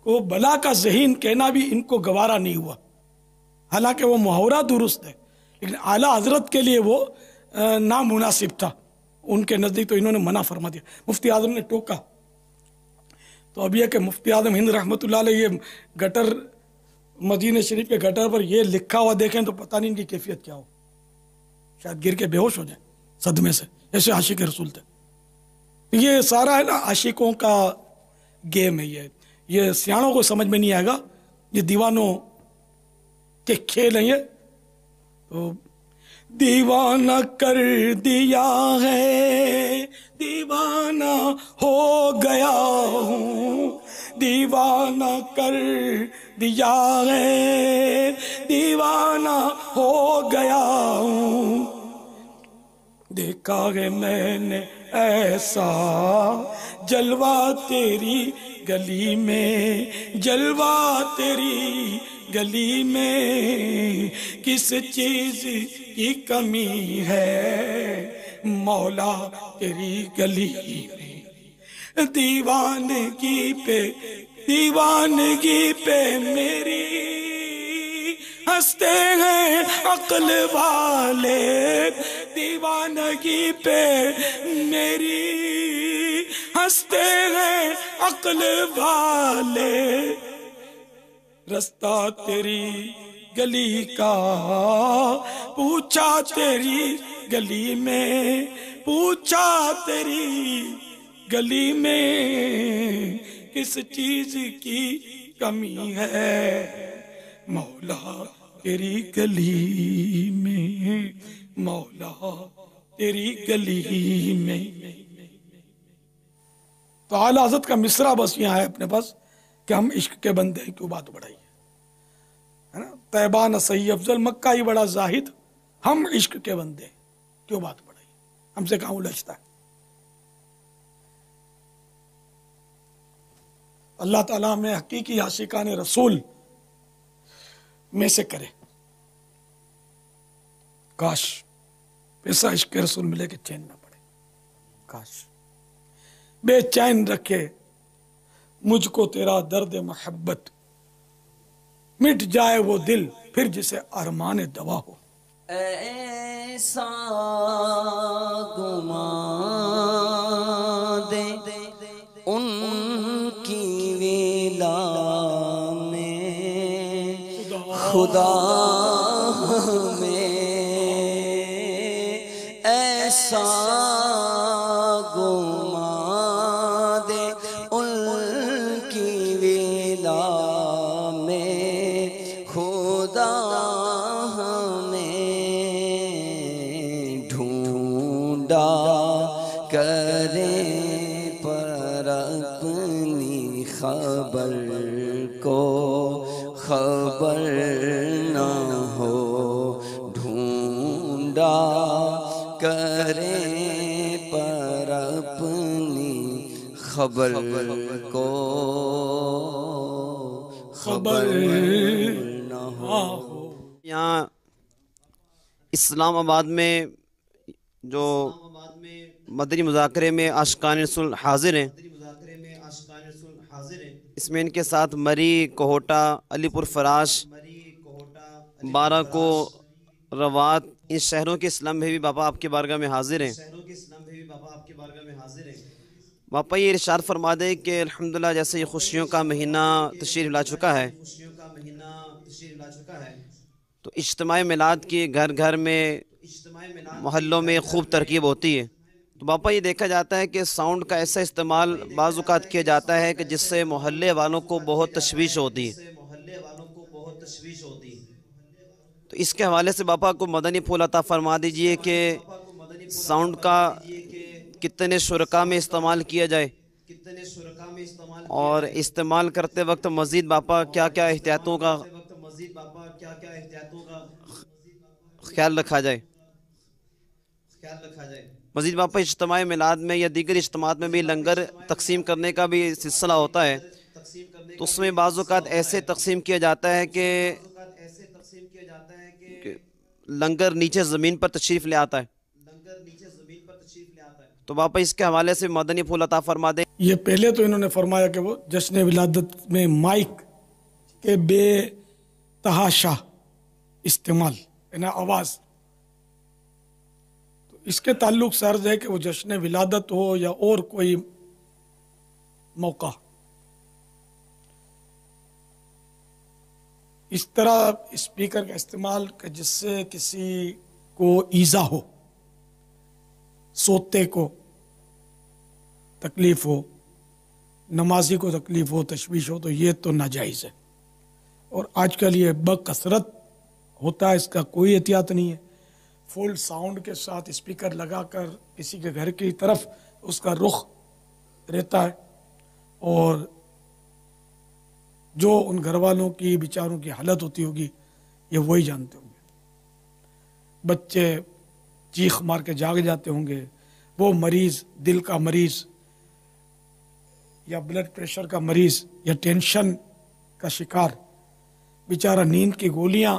Speaker 3: کو بلا کا ذہین کہنا بھی ان کو گوارا نہیں ہوا، حالانکہ وہ محاورہ درست ہے، لیکن اعلیٰ حضرت کے لیے وہ نامناسب تھا، ان کے نزدیک تو انہوں نے منع فرما دیا، مفتی اعظم نے ٹوکا۔ تو اب یہ کہ مفتی اعظم ہند رحمۃ اللہ علیہ یہ گٹر مدینہ شریف کے گٹر پر یہ لکھا ہوا دیکھیں تو پتہ نہیں ان کی کیفیت کیا ہو، شاید گر کے بے ہوش ہو جائیں صدمے سے، ایسے عاشق رسول تھے۔ یہ سارا ہے نا عاشقوں کا گیم ہے، یہ سیاحوں کو سمجھ میں نہیں آئے گا، یہ دیوانوں کے کھیل ہیں۔ یہ تو دیوانہ کر دیا ہے، دیوانہ ہو گیا ہوں، دیوانہ کر دیا ہے، دیوانہ ہو گیا ہوں، دیکھا ہے میں نے ایسا جلوہ تیری گلی میں، جلوہ تیری گلی میں، کس چیز کی کمی ہے مولا تیری گلی میں، دیوانگی پہ میری ہنستے ہیں عقل والے، دیوانگی پہ میری ہنستے ہیں عقل والے، رستہ تیری گلی کا پوچھا تیری گلی میں، پوچھا تیری گلی میں، کس چیز کی کمی ہے مولا تیری گلی میں، مولا تیری گلی میں۔ تو اعلیٰ حضرت کا مصرع بس یہاں ہے اپنے پاس کہ ہم عشق کے بندے ہیں، کیوں بات بڑھائی ہے نا، طیبہ نہ صحیح افضل، مکہ ہی بڑا زاہد، ہم عشق کے بندے ہیں، کیوں بات بڑھائی، ہم سے کہاں الجھتا ہے۔ اللہ تعالیٰ ہمیں حقیقی عاشقان رسول میں سے کرے، کاش ایسا عشق رسول ملے کہ چین نہ پڑے، کاش بے چین رکھے مجھ کو تیرا درد محبت، مٹ جائے وہ دل پھر جسے ارمان دوا ہو۔
Speaker 2: ایسا گما دے ان کی ویلا میں خدا ہمیں، ایسا گما دے ان کی ویلا میں خدا ہمیں، ڈھونڈا کریں پر اپنی خبر کو خبر نہ ہو، ڈھونڈا کریں پر اپنی خبر کو خبر نہ ہو۔
Speaker 8: یہاں اسلام آباد میں جو مدنی مذاکرے میں عاشقان رسول حاضر ہیں، اس میں ان کے ساتھ مری، کوہوٹا، علی پور فراش، بارہ کو، روات، ان شہروں کے اسلام بھی باپا آپ کی بارگاہ میں حاضر ہیں۔ باپا یہ ارشاد فرما دے کہ الحمدللہ جیسے یہ خوشیوں کا مہینہ تشریف لا چکا ہے، تو اجتماع میلاد کی گھر گھر میں محلوں میں خوب ترکیب ہوتی ہے. تو باپا یہ دیکھا جاتا ہے کہ ساؤنڈ کا ایسا استعمال بعض اوقات کیا جاتا ہے کہ جس سے محلے والوں کو بہت تشویش ہوتی ہے. تو اس کے حوالے سے باپا کو مدنی پھول عطا فرما دیجئے کہ ساؤنڈ کا کتنے شرکا میں استعمال کیا جائے، اور استعمال کرتے وقت مزید باپا کیا کیا احتیاطوں کا خیال رکھا جائے. مزید باپا اجتماع میلاد میں یا دیگر اجتماعات میں بھی لنگر تقسیم کرنے کا بھی سلسلہ ہوتا ہے. تو اس میں بعض اوقات ایسے تقسیم کیا جاتا ہے کہ لنگر نیچے زمین پر تشریف لے آتا ہے. تو باپا اس کے حوالے سے مدنی پھول عطا فرما دیں.
Speaker 3: یہ پہلے تو انہوں نے فرمایا کہ وہ جشن ولادت میں مائک کے بے تحاشا استعمال یعنی آواز، تو اس کے تعلق سے عرض ہے کہ وہ جشن ولادت ہو یا اور کوئی موقع، اس طرح اسپیکر کا استعمال کہ جس سے کسی کو ایذا ہو، سوتے کو تکلیف ہو، نمازی کو تکلیف ہو، تشویش ہو، تو یہ تو ناجائز ہے. اور آج کل یہ بکثرت ہوتا ہے، اس کا کوئی احتیاط نہیں ہے. فل ساؤنڈ کے ساتھ اسپیکر لگا کر کسی کے گھر کی طرف اس کا رخ رہتا ہے، اور جو ان گھر والوں کی بیچاروں کی حالت ہوتی ہوگی یہ وہی جانتے ہوں گے. بچے چیخ مار کے جاگ جاتے ہوں گے، وہ مریض، دل کا مریض یا بلڈ پریشر کا مریض یا ٹینشن کا شکار بیچارہ نیند کی گولیاں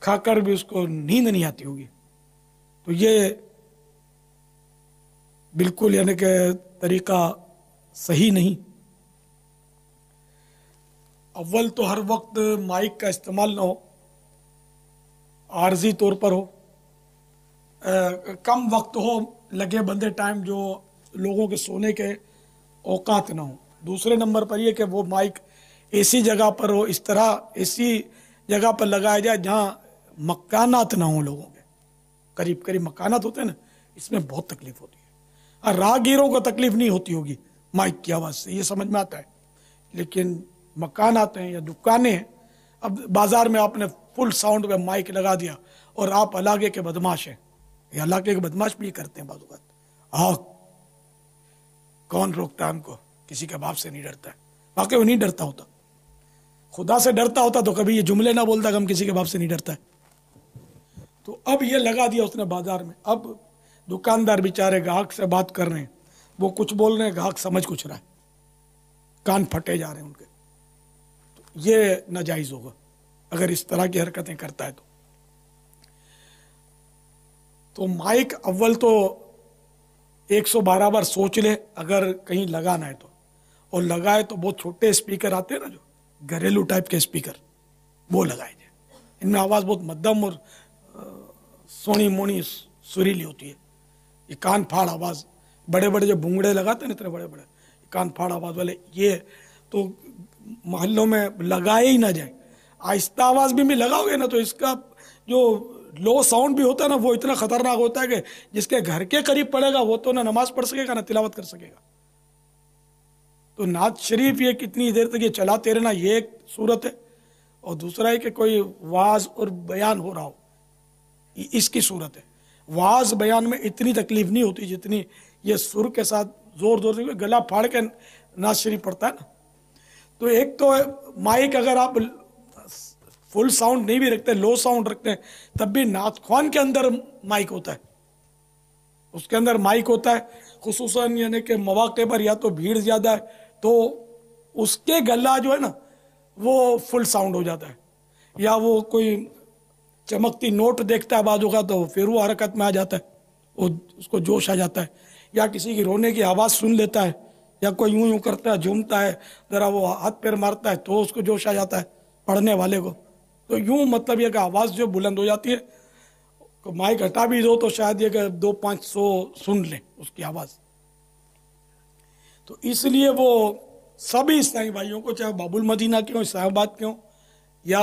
Speaker 3: کھا کر بھی اس کو نیند نہیں آتی ہوگی. تو یہ بالکل یعنی کہ طریقہ صحیح نہیں. اول تو ہر وقت مائک کا استعمال نہ ہو، عارضی طور پر ہو، کم وقت ہو، لگے بندے ٹائم جو لوگوں کے سونے کے اوقات نہ ہوں. دوسرے نمبر پر یہ کہ وہ مائک ایسی جگہ پر ہو، اس طرح ایسی جگہ پر لگایا جائے جہاں مکانات نہ ہوں، لوگوں کے قریب قریب مکانات ہوتے ہیں نا، اس میں بہت تکلیف ہوتی ہے. راہگیروں کو تکلیف نہیں ہوتی ہوگی مائک کی آواز سے، یہ سمجھ میں آتا ہے، لیکن مکانات ہیں یا دکانیں ہیں، اب بازار میں آپ نے فل ساؤنڈ پہ مائک لگا دیا اور آپ علاقے کے بدماش ہیں، یہ علاقے کے بدماش بھی کرتے ہیں بعض اوقات. کون روکتا ہے ہم کو؟ کسی کے باپ سے نہیں ڈرتا ہے. واقعی وہ نہیں ڈرتا ہوتا، خدا سے ڈرتا ہوتا تو کبھی یہ جملے نہ بولتا کہ ہم کسی کے باپ سے نہیں ڈرتا ہے. تو اب یہ لگا دیا اس نے بازار میں. اب دکاندار بیچارے گاہک سے بات کر رہے ہیں، وہ کچھ بول رہے ہیں، گاہک سمجھ کچھ رہا ہے، کان پھٹے جا رہے ہیں ان کے. تو یہ ناجائز ہوگا اگر اس طرح کی حرکتیں کرتا ہے. تو مائک اول تو 112 بار سوچ لے اگر کہیں لگانا ہے تو، اور لگائے تو بہت چھوٹے اسپیکر آتے ہیں نا، جو گھریلو ٹائپ کے اسپیکر، وہ لگائے جائے. ان میں آواز بہت مدھم اور سونی مونی سریلی ہوتی ہے. یہ کان پھاڑ آواز، بڑے بڑے جو بھونگڑے لگاتے ہیں اتنے بڑے بڑے کان پھاڑ آواز والے، یہ تو محلوں میں لگائے ہی نہ جائے. آہستہ آواز بھی لگاؤ گے نا تو اس کا جو لو ساؤنڈ بھی ہوتا ہے نا وہ اتنا خطرناک ہوتا ہے کہ جس کے گھر کے قریب پڑے گا وہ تو نہ نماز پڑھ سکے گا نہ تلاوت کر سکے گا. تو نعت شریف یہ کتنی دیر تک یہ چلاتے رہنا، یہ ایک صورت ہے. اور دوسرا ہے کہ کوئی واعظ اور بیان ہو رہا ہو، اس کی صورت ہے. واعظ بیان میں اتنی تکلیف نہیں ہوتی جتنی یہ سر کے ساتھ زور زور سے گلا پھاڑ کے نعت شریف پڑھتا ہے نا. تو ایک تو مائک اگر آپ فل ساؤنڈ نہیں بھی رکھتے، لو ساؤنڈ رکھتے ہیں، تب بھی نعت خوان کے اندر مائک ہوتا ہے، اس کے اندر مائک ہوتا ہے. خصوصاً یعنی کہ مواقع پر یا تو بھیڑ زیادہ ہے تو اس کے گلا جو ہے نا وہ فل ساؤنڈ ہو جاتا ہے، یا وہ کوئی چمکتی نوٹ دیکھتا ہے بعض اوقات تو پھر وہ حرکت میں آ جاتا ہے، وہ اس کو جوش آ جاتا ہے. یا کسی کی رونے کی آواز سن لیتا ہے، یا کوئی یوں یوں کرتا ہے، جھومتا ہے، ذرا وہ ہاتھ پیر مارتا ہے تو اس کو جوش آ جاتا ہے پڑھنے والے کو. تو یوں مطلب یہ کہ آواز جو بلند ہو جاتی ہے، مائک ہٹا بھی دو تو شاید یہ کہ 200-500 سن لیں اس کی آواز. تو اس لیے وہ سبھی اسلامی بھائیوں کو، چاہے باب المدینہ کے ہوں، اسلام آباد کے ہوں، یا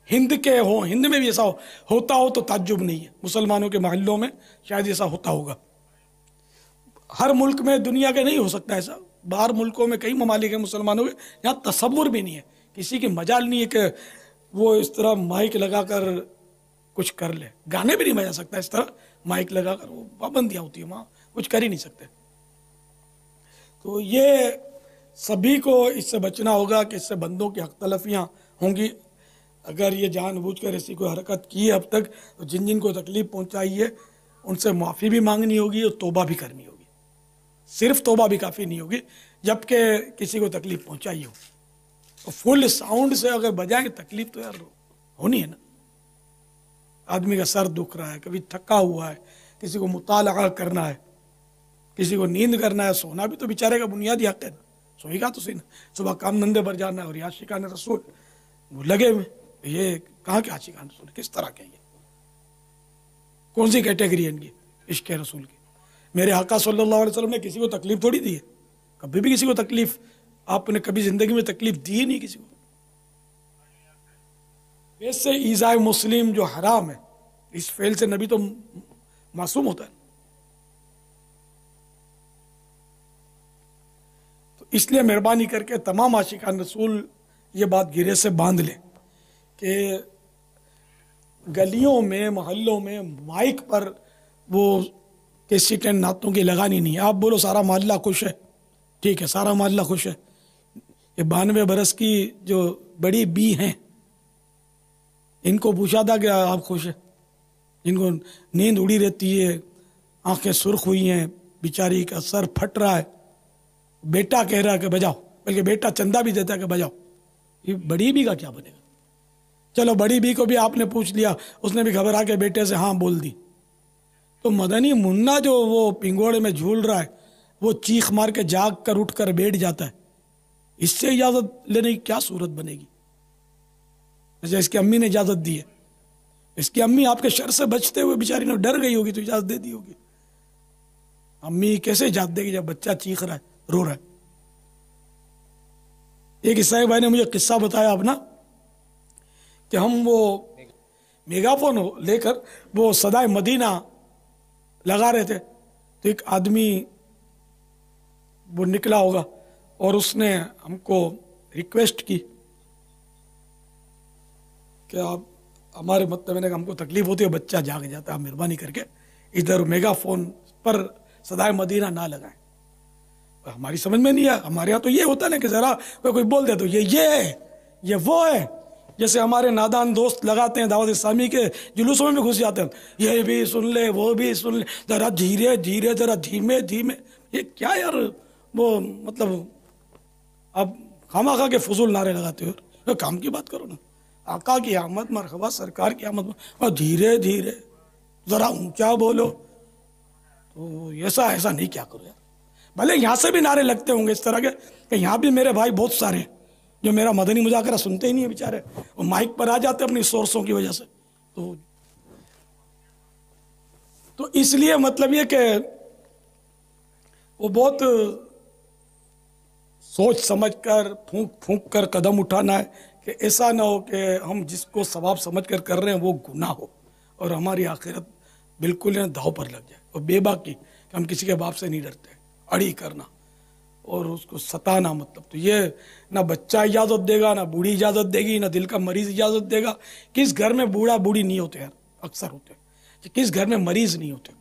Speaker 3: ہند کے ہوں، ہند میں بھی ایسا ہوتا ہو تو تعجب نہیں ہے، مسلمانوں کے محلوں میں شاید ایسا ہوتا ہوگا. ہر ملک میں دنیا کے نہیں ہو سکتا ایسا، باہر ملکوں میں کئی ممالک ہیں مسلمانوں کے، یہاں تصور بھی نہیں ہے، کسی کی مجال نہیں ہے کہ وہ اس طرح مائک لگا کر کچھ کر لے. گانے بھی نہیں بجا سکتا اس طرح مائک لگا کر، وہ پابندیاں ہوتی ہیں وہاں، کچھ کر ہی نہیں سکتے. تو یہ سبھی کو اس سے بچنا ہوگا کہ اس سے بندوں کی حق تلفیاں ہوں گی. اگر یہ جان بوجھ کر ایسی کوئی حرکت کی ہے اب تک، تو جن جن کو تکلیف پہنچائی ہے ان سے معافی بھی مانگنی ہوگی اور توبہ بھی کرنی ہوگی. صرف توبہ بھی کافی نہیں ہوگی جبکہ کسی کو تکلیف پہنچائی ہو. تو فل ساؤنڈ سے اگر بجائیں تکلیف تو یار ہونی ہے نا. آدمی کا سر دکھ رہا ہے، کبھی تھکا ہوا ہے، کسی کو مطالعہ کرنا ہے، کسی کو نیند کرنا ہے، سونا بھی تو بیچارے کا بنیادی حق ہے نا. سوئی گا تو صحیح نا. صبح کام دھندے پر جانا ہے اور عاشقان رسول وہ لگے ہوئے. یہ کہاں کے عاشقان رسول، کس طرح کے یہ کون سی کیٹیگری ہے ان کی عشق رسول کی؟ میرے آقا صلی اللہ علیہ وسلم نے کسی کو تکلیف تھوڑی دی ہے. کبھی بھی کسی کو تکلیف، آپ نے کبھی زندگی میں تکلیف دی ہی نہیں کسی کو. ویسے ایذاء مسلم جو حرام ہے، اس فعل سے نبی تو معصوم ہوتا ہے. تو اس لیے مہربانی کر کے تمام عاشقان رسول یہ بات گرے سے باندھ لیں کہ گلیوں میں، محلوں میں مائک پر وہ کیسٹیں نعتوں کی لگانی نہیں ہے. آپ بولو سارا محلہ خوش ہے، ٹھیک ہے، سارا محلہ خوش ہے. یہ 92 برس کی جو بڑی بی ہیں، ان کو پوچھا تھا کہ آپ خوش ہیں؟ جن کو نیند اڑی رہتی ہے، آنکھیں سرخ ہوئی ہیں، بیچاری کا سر پھٹ رہا ہے، بیٹا کہہ رہا ہے کہ بجاؤ، بلکہ بیٹا چندہ بھی دیتا ہے کہ بجاؤ. یہ بڑی بی کا کیا بنے گا؟ چلو بڑی بی کو بھی آپ نے پوچھ لیا، اس نے بھی گھبرا کے بیٹے سے ہاں بول دی. تو مدنی منا جو وہ پنگوڑے میں جھول رہا ہے، وہ چیخ مار کے جاگ کر اٹھ کر بیٹھ جاتا ہے. اس سے اجازت لینے کی کیا صورت بنے گی؟ جیسے اس کی امی نے اجازت دی ہے. اس کی امی آپ کے شر سے بچتے ہوئے بیچاری نے ڈر گئی ہوگی تو اجازت دے دی ہوگی. امی کیسے اجازت دے گی جب بچہ چیخ رہا ہے، رو رہا ہے؟ ایک عیسائی بھائی نے مجھے قصہ بتایا اپنا کہ ہم وہ میگا فون لے کر وہ صدائے مدینہ لگا رہے تھے، تو ایک آدمی وہ نکلا ہوگا اور اس نے ہم کو ریکویسٹ کی کہ آپ ہمارے مطلب میں ہم کو تکلیف ہوتی ہے، بچہ جاگ جاتا ہے، آپ مہربانی کر کے ادھر میگا فون پر صدائے مدینہ نہ لگائیں. ہماری سمجھ میں نہیں ہے. ہمارے یہاں تو یہ ہوتا ہے نا کہ ذرا کوئی بول دے تو یہ ہے، یہ وہ ہے. جیسے ہمارے نادان دوست لگاتے ہیں دعوت اسلامی کے جلوسوں میں بھی گھس جاتے ہیں، یہ بھی سن لے، وہ بھی سن لے، ذرا دھیرے دھیرے، ذرا دھیمے دھیمے. یہ کیا یار، وہ مطلب اب خامخواہ کے فضول نعرے لگاتے ہو. کام کی بات کرو نا. آقا کی آمد مرحبا، سرکار کی آمد، اور دھیرے دھیرے ذرا اونچا بولو. تو ایسا نہیں کیا کرو یار. بھلے یہاں سے بھی نعرے لگتے ہوں گے اس طرح کے، کہ یہاں بھی میرے بھائی بہت سارے ہیں جو میرا مدنی مذاکرہ سنتے ہی نہیں ہیں بیچارے، وہ مائک پر آ جاتے اپنی سورسوں کی وجہ سے. تو اس لیے مطلب یہ کہ وہ بہت سوچ سمجھ کر، پھونک پھونک کر قدم اٹھانا ہے کہ ایسا نہ ہو کہ ہم جس کو ثواب سمجھ کر رہے ہیں وہ گناہ ہو اور ہماری آخرت بالکل داؤ پر لگ جائے. اور بے باکی کہ ہم کسی کے باپ سے نہیں ڈرتے، اڑی کرنا اور اس کو ستانا، مطلب تو یہ نہ بچہ اجازت دے گا، نہ بوڑھی اجازت دے گی، نہ دل کا مریض اجازت دے گا. کس گھر میں بوڑھا بوڑھی نہیں ہوتے یار؟ اکثر ہوتے. کس گھر میں مریض نہیں ہوتے؟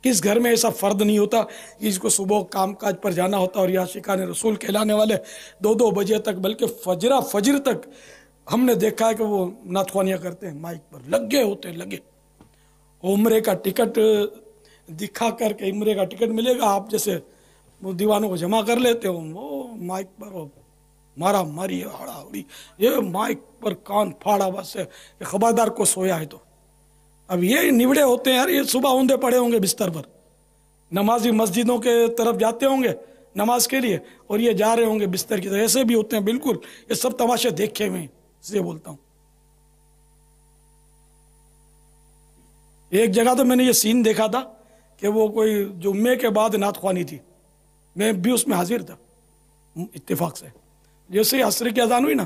Speaker 3: کس گھر میں ایسا فرد نہیں ہوتا جس کو صبح کام کاج پر جانا ہوتا اور عاشقان رسول کہلانے والے 2 بجے تک، بلکہ فجر تک ہم نے دیکھا ہے کہ وہ نعت خوانیاں کرتے ہیں، مائک پر لگے ہوتے ہیں، لگے. عمرے کا ٹکٹ دکھا کر کے عمرے کا ٹکٹ ملے گا، آپ جیسے وہ دیوانوں کو جمع کر لیتے ہو، وہ مائک پر مارا ماری، ہڑا ہڑی، یہ مائک پر کان پھاڑا، بس کہ خبردار کو سویا ہے. تو اب یہ نبڑے ہوتے ہیں یار، یہ صبح اوندے پڑے ہوں گے بستر پر، نمازی مسجدوں کے طرف جاتے ہوں گے نماز کے لیے اور یہ جا رہے ہوں گے بستر کی طرف. ایسے بھی ہوتے ہیں بالکل. یہ سب تماشے دیکھے ہوئے ہیں، اس لیے بولتا ہوں. ایک جگہ تو میں نے یہ سین دیکھا تھا کہ وہ کوئی جمعے کے بعد نعت خوانی تھی، میں بھی اس میں حاضر تھا اتفاق سے. جیسے عصر کی اذان ہوئی نا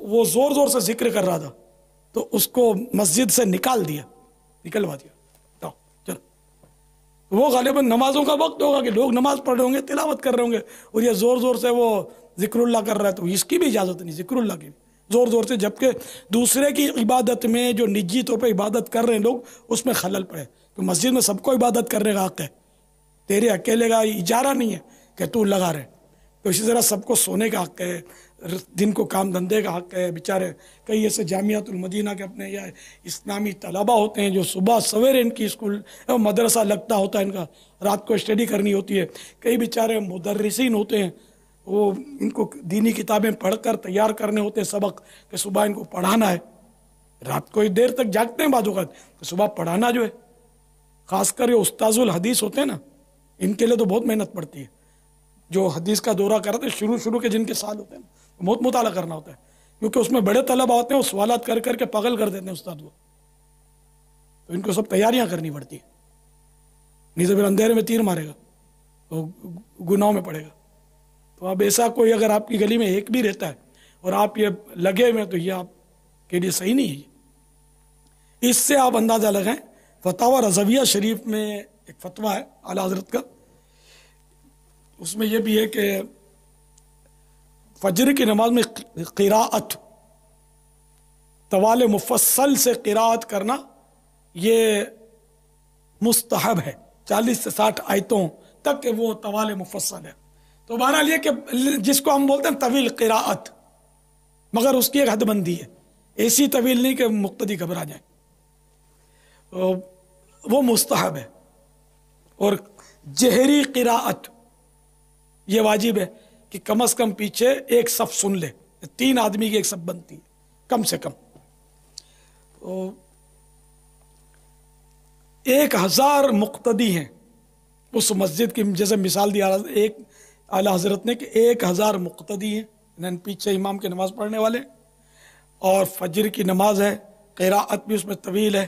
Speaker 3: وہ زور زور سے ذکر کر رہا تھا تو اس کو مسجد سے نکلوا دیا. چلو وہ غالباً نمازوں کا وقت ہوگا کہ لوگ نماز پڑھ رہے ہوں گے, تلاوت کر رہے ہوں گے, اور یہ زور زور سے وہ ذکر اللہ کر رہا ہے, تو اس کی بھی اجازت نہیں, ذکر اللہ کی زور زور سے, جبکہ دوسرے کی عبادت میں جو نجی طور پہ عبادت کر رہے ہیں لوگ, اس میں خلل پڑے. تو مسجد میں سب کو عبادت کرنے کا حق ہے, تیرے اکیلے کا اجارہ نہیں ہے کہ تو لگا رہے. تو اسی طرح سب کو سونے کا حق ہے, دن کو کام دھندے کا حق ہے. بیچارے کئی ایسے جامعۃ المدینہ کے اپنے یا اسلامی طلبہ ہوتے ہیں جو صبح سویرے ان کی اسکول مدرسہ لگتا ہوتا ہے, ان کا رات کو اسٹڈی کرنی ہوتی ہے. کئی بیچارے مدرسین ہوتے ہیں, وہ ان کو دینی کتابیں پڑھ کر تیار کرنے ہوتے ہیں سبق کہ صبح ان کو پڑھانا ہے. رات کو دیر تک جاگتے ہیں بعض اوقات, تو صبح پڑھانا جو ہے, خاص کر یہ استاذ الحدیث ہوتے ہیں نا, ان کے لیے تو بہت محنت پڑتی ہے. جو حدیث کا دورہ کرتے ہیں شروع کے جن کے سال ہوتے ہیں بہت مطالعہ کرنا ہوتا ہے, کیونکہ اس میں بڑے طلبہ ہوتے ہیں, وہ سوالات کر کر کے پاگل کر دیتے ہیں استاد کو, تو ان کو سب تیاریاں کرنی پڑتی ہیں. نہیں تو پھر اندھیرے میں تیر مارے گا تو گناہوں میں پڑے گا. تو اب ایسا کوئی اگر آپ کی گلی میں ایک بھی رہتا ہے اور آپ یہ لگے ہوئے, تو یہ آپ کے لیے صحیح نہیں ہے. اس سے آپ اندازہ لگائیں, فتاوی رضویہ شریف میں ایک فتویٰ ہے اعلیٰ حضرت کا, اس میں یہ بھی ہے کہ فجر کی نماز میں قراءت, طوال مفصل سے قراءت کرنا یہ مستحب ہے. 40 سے 60 آیتوں تک کہ وہ طوال مفصل ہے. تو بہرحال یہ کہ جس کو ہم بولتے ہیں طویل قراءت, مگر اس کی ایک حد بندی ہے, ایسی طویل نہیں کہ مقتدی گھبرا جائیں, وہ مستحب ہے. اور جہری قراءت یہ واجب ہے کہ کم از کم پیچھے ایک صف سن لے, 3 آدمی کی ایک صف بنتی ہے کم سے کم. 1000 مقتدی ہیں اس مسجد کی, جیسے مثال دی ایک اعلیٰ حضرت نے کہ 1000 مقتدی ہیں, پیچھے امام کی نماز پڑھنے والے, اور فجر کی نماز ہے, قراءت بھی اس میں طویل ہے,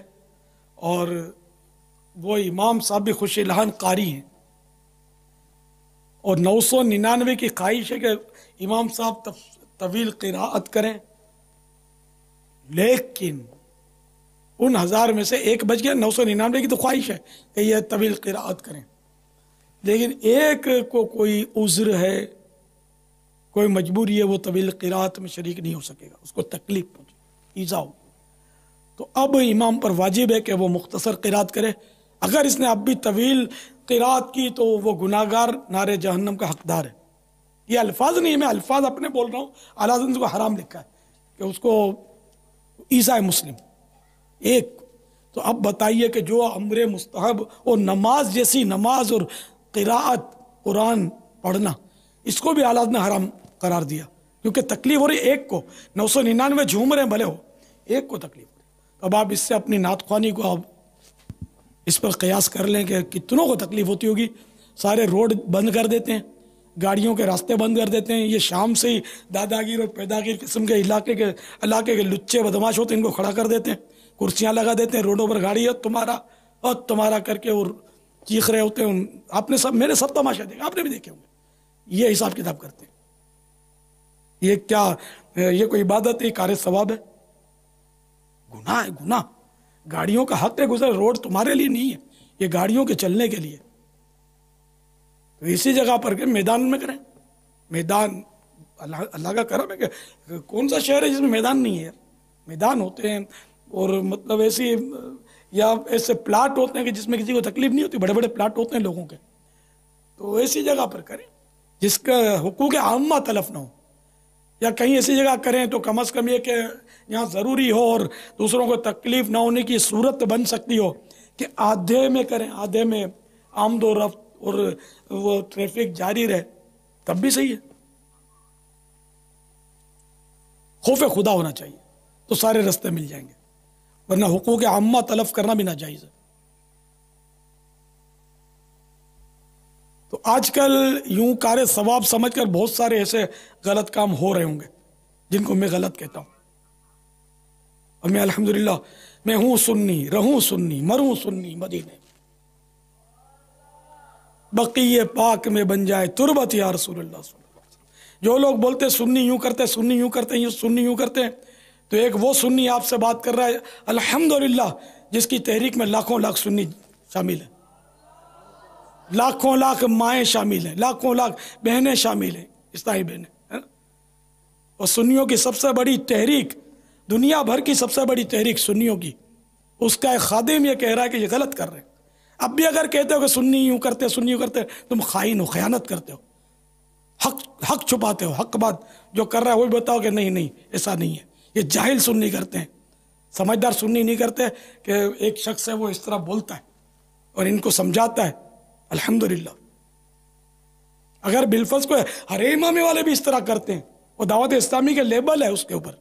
Speaker 3: اور وہ امام صاحب بھی خوش الحان قاری ہیں. اور 999 کی خواہش ہے کہ امام صاحب طویل قراءت کریں, لیکن ان 1000 میں سے ایک بچ گیا. 999 کی تو خواہش ہے کہ یہ طویل قراءت کریں, لیکن ایک کو کوئی عذر ہے, کوئی مجبوری ہے, وہ طویل قراءت میں شریک نہیں ہو سکے گا, اس کو تکلیف پہنچے, ایذا ہو. تو اب امام پر واجب ہے کہ وہ مختصر قراءت کرے. اگر اس نے اب بھی طویل قراءت کی تو وہ گناہگار نار جہنم کا حقدار ہے. یہ الفاظ نہیں, میں الفاظ اپنے بول رہا ہوں, اعلیٰ حضرت کو حرام لکھا ہے کہ اس کو عیسیٰ مسلم ایک. تو اب بتائیے کہ جو امر مستحب اور نماز جیسی نماز اور قراءت قرآن پڑھنا, اس کو بھی اعلیٰ حضرت نے حرام قرار دیا, کیونکہ تکلیف ہو رہی ایک کو. 999 جھوم رہے ہیں بھلے ہو, ایک کو تکلیف ہو رہی. اب آپ اس سے اپنی نعت خوانی کو آپ اس پر قیاس کر لیں کہ کتنوں کو تکلیف ہوتی ہوگی. سارے روڈ بند کر دیتے ہیں, گاڑیوں کے راستے بند کر دیتے ہیں. یہ شام سے ہی داداگیر اور پیداگیر قسم کے علاقے کے لچے بدماش ہوتے ہیں, ان کو کھڑا کر دیتے ہیں, کرسیاں لگا دیتے ہیں, روڈوں پر گاڑی ہے تمہارا کر کے, اور چیخ رہے ہوتے ہیں. آپ نے میں نے سب تماشا دیکھا, آپ نے بھی دیکھے ہوں گے. یہ حساب کتاب کرتے ہیں. یہ کیا, یہ کوئی عبادت ہے, کار ثواب ہے؟ گناہ ہے, گناہ. گاڑیوں کا حق ہے گزر, روڈ تمہارے لیے نہیں ہے, یہ گاڑیوں کے چلنے کے لیے. تو اسی جگہ پر میدان میں کریں. میدان اللہ کا کرم ہے کہ کون سا شہر ہے جس میں میدان نہیں ہے. میدان ہوتے ہیں, اور مطلب ایسی یا ایسے پلاٹ ہوتے ہیں کہ جس میں کسی کو تکلیف نہیں ہوتی, بڑے بڑے پلاٹ ہوتے ہیں لوگوں کے. تو ایسی جگہ پر کریں جس کا حقوق عامہ تلف نہ ہو. یا کہیں ایسی جگہ کریں تو کم از کم یہ کہ یہاں ضروری ہو اور دوسروں کو تکلیف نہ ہونے کی صورت بن سکتی ہو کہ آدھے میں کریں, آدھے میں آمد و رفت اور وہ ٹریفک جاری رہے, تب بھی صحیح ہے. خوف خدا ہونا چاہیے تو سارے راستے مل جائیں گے, ورنہ حقوق عامہ تلف کرنا بھی ناجائز ہے. تو آج کل یوں کار ثواب سمجھ کر بہت سارے ایسے غلط کام ہو رہے ہوں گے جن کو میں غلط کہتا ہوں. اور میں الحمدللہ میں ہوں سنی, رہوں سنی, مروں سنی, مدینے بقیہ پاک میں بن جائے تربت یا رسول اللہ صلی اللہ علیہ وسلم. جو لوگ بولتے ہیں سنی یوں کرتے ہیں، سنی یوں کرتے ہیں، سنی یوں کرتے ہیں، تو ایک وہ سنی آپ سے بات کر رہا ہے الحمدللہ جس کی تحریک میں لاکھوں لاکھ سنی شامل ہیں، لاکھوں لاکھ مائیں شامل ہیں، لاکھوں لاکھ بہنیں شامل ہیں، اسلامی بہنیں، ہے نا؟ اور سنیوں کی سب سے بڑی تحریک، دنیا بھر کی سب سے بڑی تحریک سنیوں کی، اس کا ایک خادم یہ کہہ رہا ہے کہ یہ غلط کر رہے ہیں۔ اب بھی اگر کہتے ہو کہ سنی یوں کرتے، سنی یوں کرتے، تم خائن ہو، خیانت کرتے ہو، حق چھپاتے ہو، حق بات جو کر رہا ہے وہ بھی بتاؤ کہ نہیں ایسا نہیں ہے۔ یہ جاہل سنی کرتے ہیں، سمجھدار سنی نہیں کرتے کہ ایک شخص ہے وہ اس طرح بولتا ہے اور ان کو سمجھاتا ہے۔ الحمدللہ اگر بالفرض کوئی ہر امام والے بھی اس طرح کرتے ہیں، وہ دعوت اسلامی کے لیبل ہے اس کے اوپر،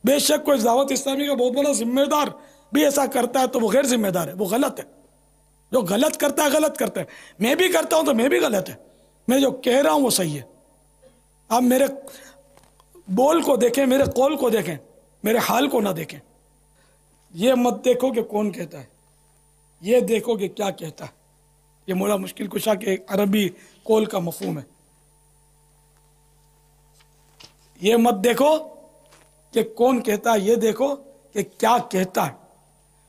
Speaker 3: بے شک کوئی دعوت اسلامی کا بہت بڑا ذمہ دار بھی ایسا کرتا ہے تو وہ غیر ذمہ دار ہے، وہ غلط ہے۔ جو غلط کرتا ہے غلط کرتا ہے، میں بھی کرتا ہوں تو میں بھی غلط ہے، میں جو کہہ رہا ہوں وہ صحیح ہے۔ آپ میرے بول کو دیکھیں، میرے قول کو دیکھیں، میرے حال کو نہ دیکھیں۔ یہ مت دیکھو کہ کون کہتا ہے، یہ دیکھو کہ کیا کہتا ہے۔ یہ مولا مشکل کشا کے عربی قول کا مفہوم ہے۔ یہ مت دیکھو کہ کون کہتا ہے، یہ دیکھو کہ کیا کہتا ہے۔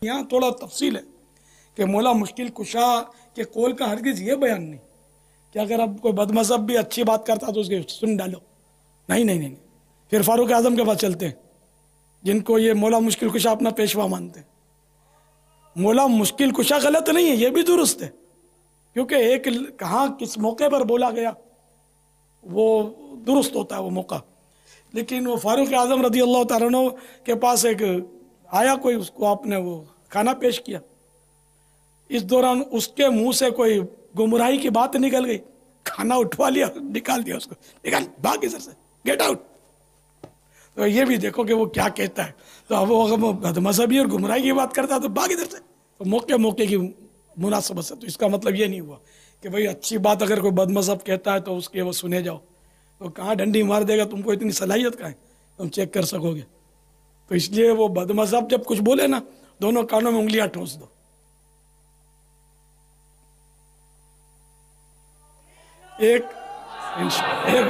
Speaker 3: یہاں تھوڑا تفصیل ہے کہ مولا مشکل کشا کے قول کا ہرگز یہ بیان نہیں کہ اگر اب کوئی بد مذہب بھی اچھی بات کرتا تو اس کے سن ڈالو، نہیں، پھر فاروق اعظم کے پاس چلتے ہیں جن کو یہ مولا مشکل کشا اپنا پیشوا مانتے ہیں۔ مولا مشکل کشا غلط نہیں ہے، یہ بھی درست ہے، کیونکہ ایک کہاں کس موقع پر بولا گیا وہ درست ہوتا ہے وہ موقع، لیکن وہ فاروق اعظم رضی اللہ تعالیٰ عنہ کے پاس ایک آیا کوئی، اس کو آپ نے وہ کھانا پیش کیا، اس دوران اس کے منہ سے کوئی گمراہی کی بات نکل گئی، کھانا اٹھوا لیا، نکال دیا اس کو، نکال، بھاگ ادھر سے، گیٹ آؤٹ۔ تو یہ بھی دیکھو کہ وہ کیا کہتا ہے۔ تو اب وہ اگر بد مذہبی اور گمراہی کی بات کرتا ہے تو بھاگ ادھر سے، تو موقع کی مناسبت سے۔ تو اس کا مطلب یہ نہیں ہوا کہ بھئی اچھی بات اگر کوئی بد مذہب کہتا ہے تو اس کے وہ سنے جاؤ، تو کہاں ڈنڈی مار دے گا، تم کو اتنی صلاحیت کہاں ہے تم چیک کر سکو گے؟ تو اس لیے وہ بد مذہب جب کچھ بولے نا، دونوں کانوں میں انگلیاں ٹھونس دو۔ ایک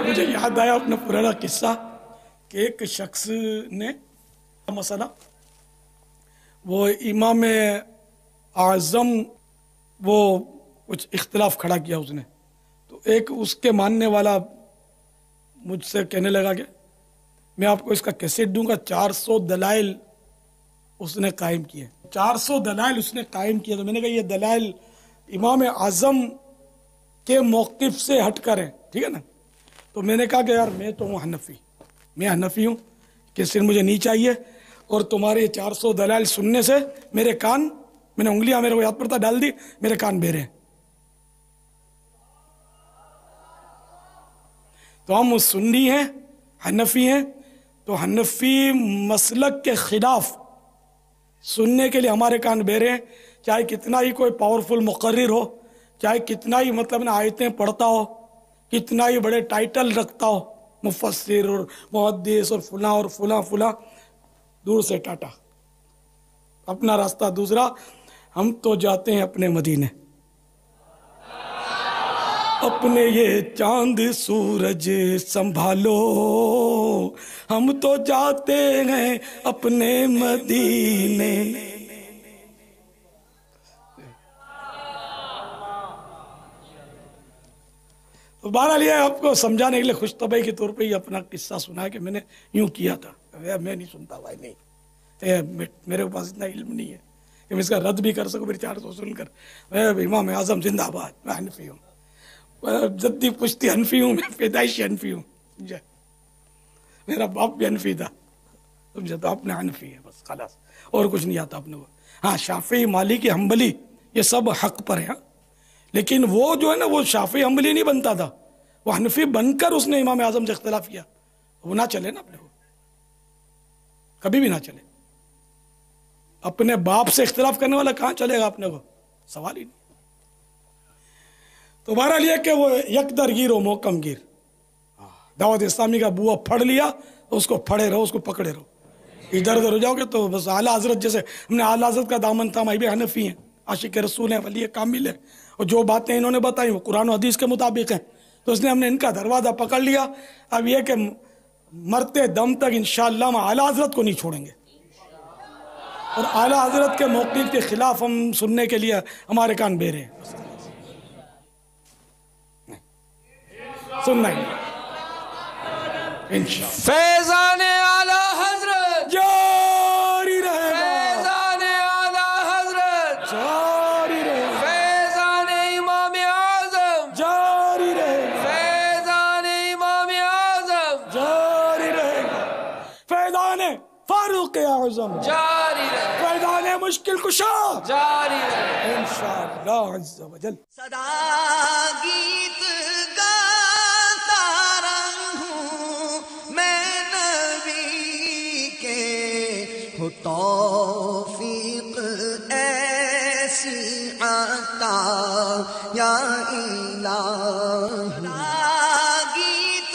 Speaker 3: مجھے یاد آیا اپنا پرانا قصہ کہ ایک شخص نے مسئلہ، وہ امام اعظم وہ کچھ اختلاف کھڑا کیا اس نے، تو ایک اس کے ماننے والا مجھ سے کہنے لگا کہ میں آپ کو اس کا کیسٹ دوں گا، 400 دلائل اس نے قائم کیے، 400 دلائل اس نے قائم کیے۔ تو میں نے کہا یہ دلائل امام اعظم کے موقف سے ہٹ کر ہیں، ٹھیک ہے نا؟ تو میں نے کہا کہ یار میں تو ہوں حنفی، میں حنفی ہوں، کیسٹ مجھے نہیں چاہیے، اور تمہارے 400 دلائل سننے سے میرے کان، میں نے انگلیاں میرے کو یاد پڑتا ڈال دی، میرے کان بہرے ہیں۔ تو ہم سنی ہیں، حنفی ہیں، تو حنفی مسلک کے خلاف سننے کے لیے ہمارے کان بہرے ہیں، چاہے کتنا ہی کوئی پاورفل مقرر ہو، چاہے کتنا ہی مطلب آیتیں پڑھتا ہو، کتنا ہی بڑے ٹائٹل رکھتا ہو، مفسر اور محدث اور فلاں، دور سے ٹاٹا، اپنا راستہ دوسرا، ہم تو جاتے ہیں اپنے مدینے، اپنے یہ چاند سورج سنبھالو، ہم تو جاتے ہیں اپنے مدینے۔ تو بہرحال یہ آپ کو سمجھانے کے لیے خوش طبعی کے طور پہ یہ اپنا قصہ سنا کہ میں نے یوں کیا تھا۔ میں نہیں سنتا بھائی، نہیں، میرے پاس اتنا علم نہیں ہے کہ میں اس کا رد بھی کر سکوں، میری 400 سن کر۔ امام اعظم زندہ باد، میں حنفی ہوں، جدی پشتی حنفی ہوں، میں پیدائشی حنفی ہوں، سمجھا؟ میرا باپ بھی حنفی تھا، سمجھا؟ تو اپنے حنفی ہے بس، خلاص، اور کچھ نہیں آتا اپنے کو۔ ہاں شافعی، مالکی، حنبلی یہ سب حق پر ہیں، لیکن وہ جو ہے نا، وہ شافعی حنبلی نہیں بنتا تھا، وہ حنفی بن کر اس نے امام اعظم سے اختلاف کیا، وہ نہ چلے نا اپنے کو، کبھی بھی نہ چلے۔ اپنے باپ سے اختلاف کرنے والا کہاں چلے گا اپنے کو، سوال ہی نہیں۔ تو بہرحال یہ کہ وہ یک در گیر و محکم گیر، دعوت اسلامی کا بوا پھڑ لیا تو اس کو پھڑے رہو، اس کو پکڑے رہو، ادھر ادھر ہو جاؤ گے تو بس۔ اعلیٰ حضرت جیسے ہم نے اعلیٰ حضرت کا دامن تھا، ہم بھی حنفی ہیں، عاشق رسول ہیں، ولی کامل ہیں، اور جو باتیں انہوں نے بتائی وہ قرآن و حدیث کے مطابق ہیں، تو اس نے ہم نے ان کا دروازہ پکڑ لیا. اب یہ کہ مرتے دم تک انشاءاللہ ہم اعلیٰ حضرت کو نہیں چھوڑیں گے, اور اعلیٰ حضرت کے موقف کے خلاف ہم سننے کے لیے ہمارے کان بہرے ہیں. سننا ہی انشاءاللہ.
Speaker 9: فیضان اعلیٰ حضرت
Speaker 3: جاری رہے گا,
Speaker 9: فیضان اعلیٰ حضرت
Speaker 3: جاری رہے گا,
Speaker 9: فیضان امام اعظم
Speaker 3: جاری رہے گا,
Speaker 9: فیضان امام اعظم
Speaker 3: جاری رہے گا, فیضان فاروق اعظم
Speaker 9: جاری رہے,
Speaker 3: فیضان مشکل کشا
Speaker 9: جاری رہے.
Speaker 3: انشاءاللہ عز و جل.
Speaker 10: صدا گیت گاتا رہوں میں نبی کے, ہو توفیق ایسی عطا یا الہی. صدا گیت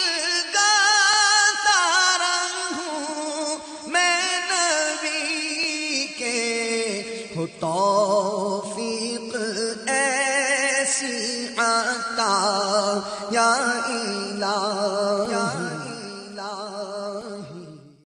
Speaker 10: گاتا رہوں میں نبی کے, ہو توفیق